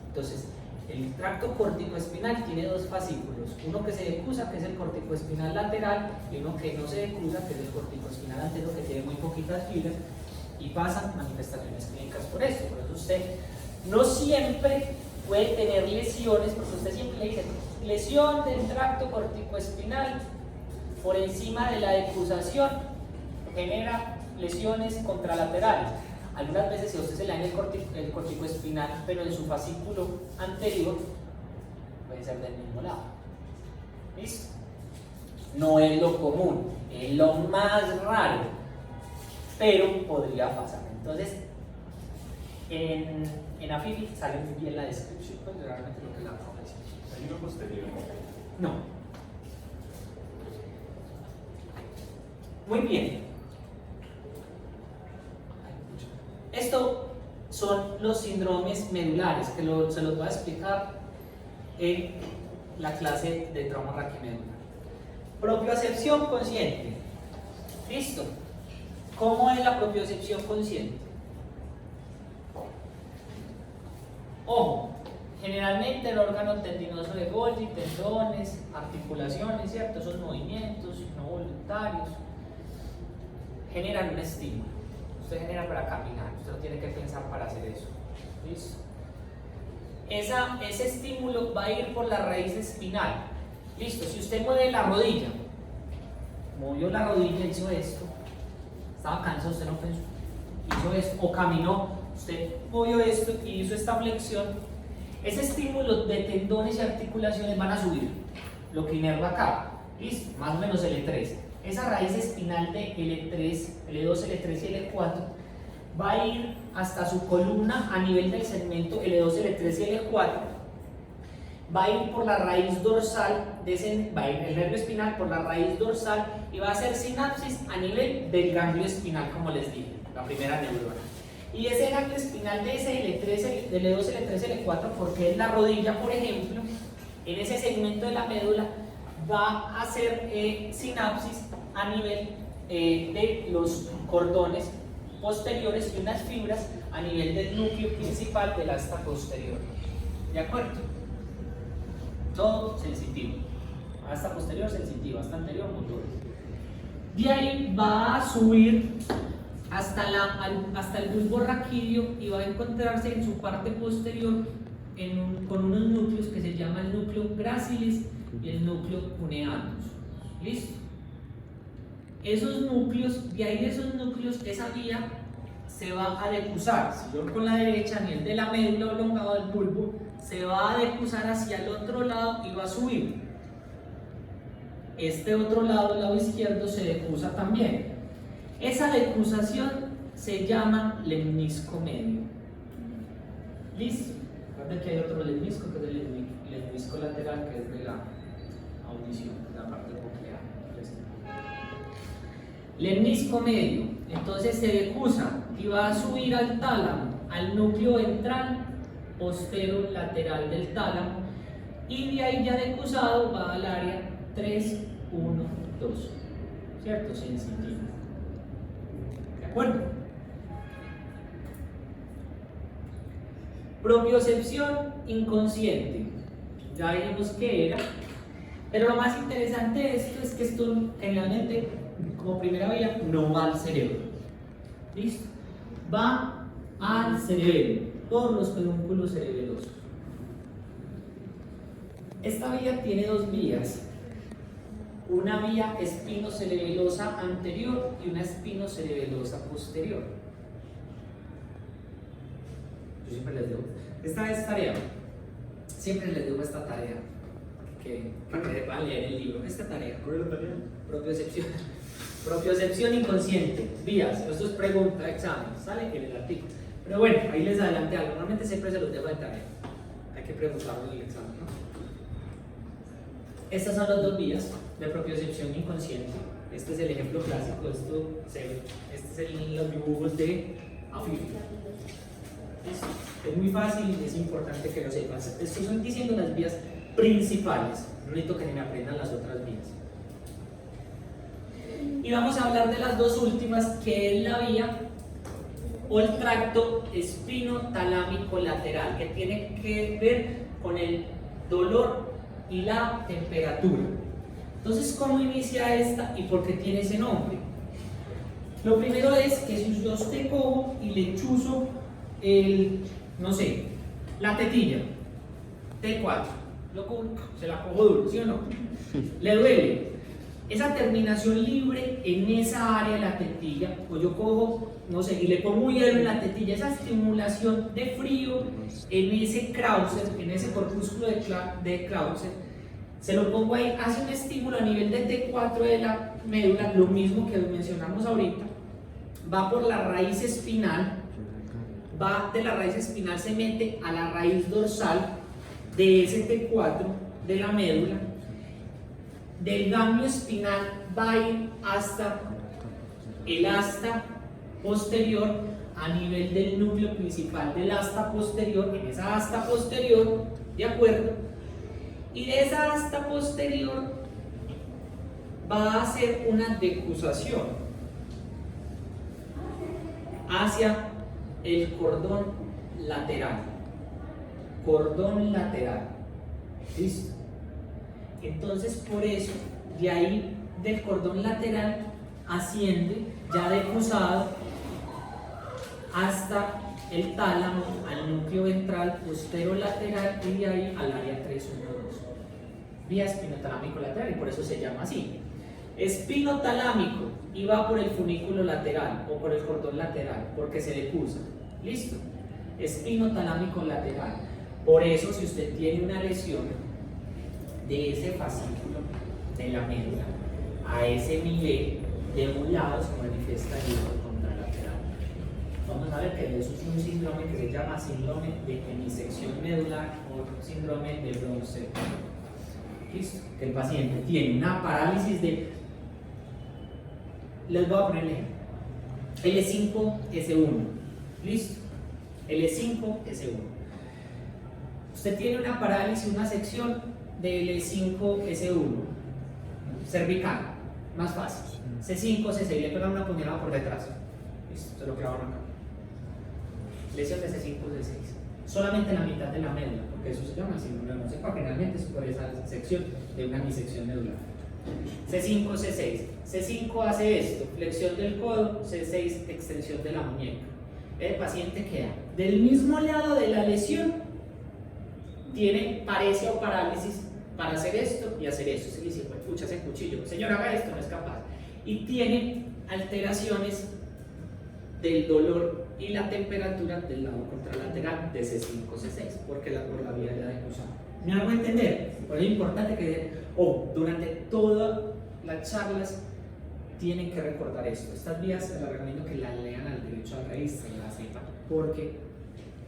Entonces, el tracto córtico-espinal tiene 2 fascículos, uno que se decusa, que es el córtico-espinal lateral, y uno que no se decusa, que es el córtico-espinal anterior, que tiene muy poquitas fibras, y pasan manifestaciones clínicas por eso. Por eso usted no siempre puede tener lesiones, porque usted siempre le dice lesión del tracto córtico-espinal por encima de la decusación genera lesiones contralaterales. Algunas veces, si a usted se le daña el corticoespinal, pero en su fascículo anterior, puede ser del mismo lado. ¿Listo? No es lo común, es lo más raro, pero podría pasar. Entonces, en AFIFI sale muy bien la descripción, pues realmente lo que la acabo de decir. ¿Hay uno posterior? No. Muy bien. Esto son los síndromes medulares, que se los voy a explicar en la clase de trauma raquimedular. Propiocepción consciente. Listo. ¿Cómo es la propiocepción consciente? Ojo, generalmente el órgano tendinoso de Golgi, tendones, articulaciones, ¿cierto? Esos movimientos no voluntarios generan un estímulo. Usted genera para caminar, usted no tiene que pensar para hacer eso. ¿Listo? Ese estímulo va a ir por la raíz espinal. Listo, si usted mueve la rodilla, movió la rodilla, hizo esto, estaba cansado, usted no pensó, hizo esto, o caminó, usted movió esto y hizo esta flexión, ese estímulo de tendones y articulaciones van a subir, lo que inerva acá, ¿listo? Más o menos L3. Esa raíz espinal de L3, L2, L3 y L4 va a ir hasta su columna a nivel del segmento L2, L3 y L4, va a ir por la raíz dorsal, va a ir el nervio espinal por la raíz dorsal y va a hacer sinapsis a nivel del ganglio espinal, como les dije, la primera neurona. Y ese ganglio espinal de ese L3, L2, L3, L4, porque es la rodilla, por ejemplo, en ese segmento de la médula va a hacer sinapsis a nivel de los cordones posteriores y unas fibras a nivel del núcleo principal del asta posterior. ¿De acuerdo? Todo sensitivo. Asta posterior sensitivo, asta anterior motor. De ahí va a subir hasta el bulbo raquídeo y va a encontrarse en su parte posterior con unos núcleos que se llaman el núcleo gracilis y el núcleo cuneatus. ¿Listo? Esos núcleos, de ahí de esos núcleos, esa vía se va a decusar. Si yo con la derecha, a nivel de la médula oblongada del bulbo, se va a decusar hacia el otro lado y va a subir. Este otro lado, el lado izquierdo, se decusa también. Esa decusación se llama lemnisco medio. ¿Listo? Recuerden que hay otro lemnisco, que es el lemnisco lateral, que es audición, la parte coclear. Lemnisco medio, entonces se decusa y va a subir al tálamo, al núcleo ventral postero lateral del tálamo, y de ahí ya decusado va al área 3, 1, 2, ¿cierto? Sensitiva. ¿De acuerdo? Propiocepción inconsciente, ya vimos qué era, pero lo más interesante de esto es que esto generalmente, como primera vía, no va al cerebro. ¿Listo? Va al cerebro, por los pedúnculos cerebelosos. Esta vía tiene dos vías, una vía espinocerebelosa anterior y una espinocerebelosa posterior. Yo siempre les digo, esta es tarea, siempre les digo esta tarea, para que puedan leer el libro, esta tarea. ¿Cuál es la tarea? Propiocepción. Propiocepción inconsciente, vías, esto es pregunta, examen, sale en el artículo. Pero bueno, ahí les adelanté algo, normalmente siempre se los dejo de tarea, hay que preguntarlo en el examen, ¿no? Estas son las dos vías de propiocepción inconsciente. Este es el ejemplo clásico, este es los dibujos de Afif. Es muy fácil y es importante que lo sepas. Estoy diciendo las vías principales, no necesito que me aprendan las otras vías. Y vamos a hablar de las dos últimas, que es la vía o el tracto espinotalámico lateral, que tiene que ver con el dolor y la temperatura. Entonces, ¿cómo inicia esta y por qué tiene ese nombre? Lo primero es que si yo te cojo y le chuzo no sé, la tetilla, T4, se la cojo duro, ¿sí o no? Le duele. Esa terminación libre en esa área de la tetilla, pues yo cojo, no sé, y le pongo hielo en la tetilla, esa estimulación de frío en ese Krauser, en ese corpúsculo de Krauser, se lo pongo ahí, hace un estímulo a nivel de T4 de la médula, lo mismo que mencionamos ahorita, va por la raíz espinal, va de la raíz espinal, se mete a la raíz dorsal de ese T4 de la médula, del ganglio espinal va a ir hasta el asta posterior a nivel del núcleo principal del asta posterior, en esa asta posterior, ¿de acuerdo? Y de esa asta posterior va a hacer una decusación hacia el cordón lateral. Cordón lateral. ¿Listo? Entonces, por eso, de ahí del cordón lateral asciende, ya decusado, hasta el tálamo, al núcleo ventral posterolateral y de ahí al área 312. Vía espinotalámico lateral, y por eso se llama así. Espinotalámico, y va por el funículo lateral o por el cordón lateral, porque se decusa. ¿Listo? Espinotalámico lateral. Por eso, si usted tiene una lesión de ese fascículo de la médula a ese nivel, de un lado se manifiesta el lado contralateral. Vamos a ver que eso es un síndrome que se llama síndrome de hemisección medular o síndrome de Bronce. ¿Listo? Que el paciente tiene una parálisis de, les voy a poner L5S1. ¿Listo? L5S1. Usted tiene una parálisis, una sección de L5S1 cervical, más fácil. C5, C6, le pegan una puñalada por detrás. Listo, se lo clavaron acá. Lesión de C5, C6. Solamente la mitad de la médula, porque eso se llama síndrome de Bronce, generalmente es por esa sección de una hemisección medular. C5, C6. C5 hace esto, flexión del codo, C6, extensión de la muñeca. El paciente queda del mismo lado de la lesión, tiene paresia o parálisis para hacer esto y hacer esto. Se le dice, pues, pucha, ese cuchillo, señor, haga esto, no es capaz. Y tiene alteraciones del dolor y la temperatura del lado contralateral de C5, C6, porque por la vía de la decusada. ¿Me hago entender? Por eso es importante que durante todas las charlas tienen que recordar esto. Estas vías les recomiendo que las lean al derecho al revés, se las sepan, porque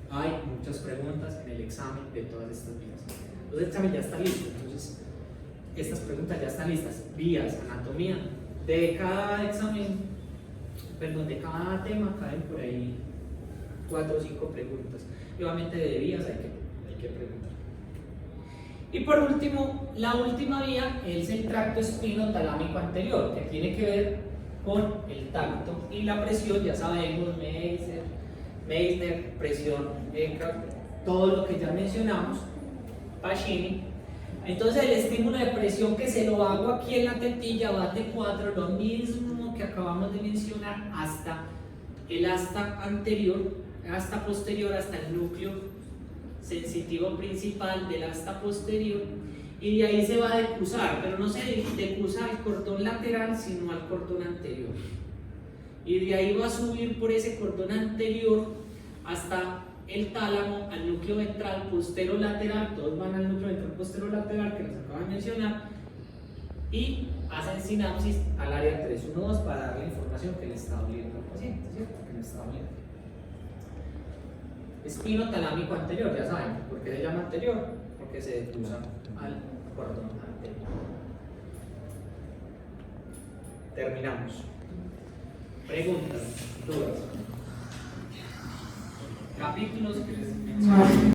hay muchas preguntas en el examen de todas estas vías. Entonces el examen ya está listo. Entonces, estas preguntas ya están listas. Vías, anatomía. De cada examen, perdón, de cada tema caen por ahí 4 o 5 preguntas. Y obviamente de vías hay que preguntar. Y por último, la última vía es el tracto espinotalámico anterior, que tiene que ver con el tacto y la presión. Ya sabemos, Meissner, presión, todo lo que ya mencionamos, Pacini. Entonces el estímulo de presión que se lo hago aquí en la tetilla va de 4, lo mismo que acabamos de mencionar, hasta el asta anterior, asta posterior, hasta el núcleo sensitivo principal del asta posterior, y de ahí se va a decusar, pero no se decusa al cordón lateral sino al cordón anterior, y de ahí va a subir por ese cordón anterior hasta el tálamo, al núcleo ventral posterolateral, todos van al núcleo ventral posterolateral que les acabo de mencionar, y hacen sinapsis al área 312 para dar la información que le está doliendo al paciente, ¿cierto? Que le está doliendo. Espino talámico anterior, ya saben, ¿por qué se llama anterior? Porque se decruza al cordón anterior. Terminamos. Preguntas, dudas. Capítulos que les mencioné.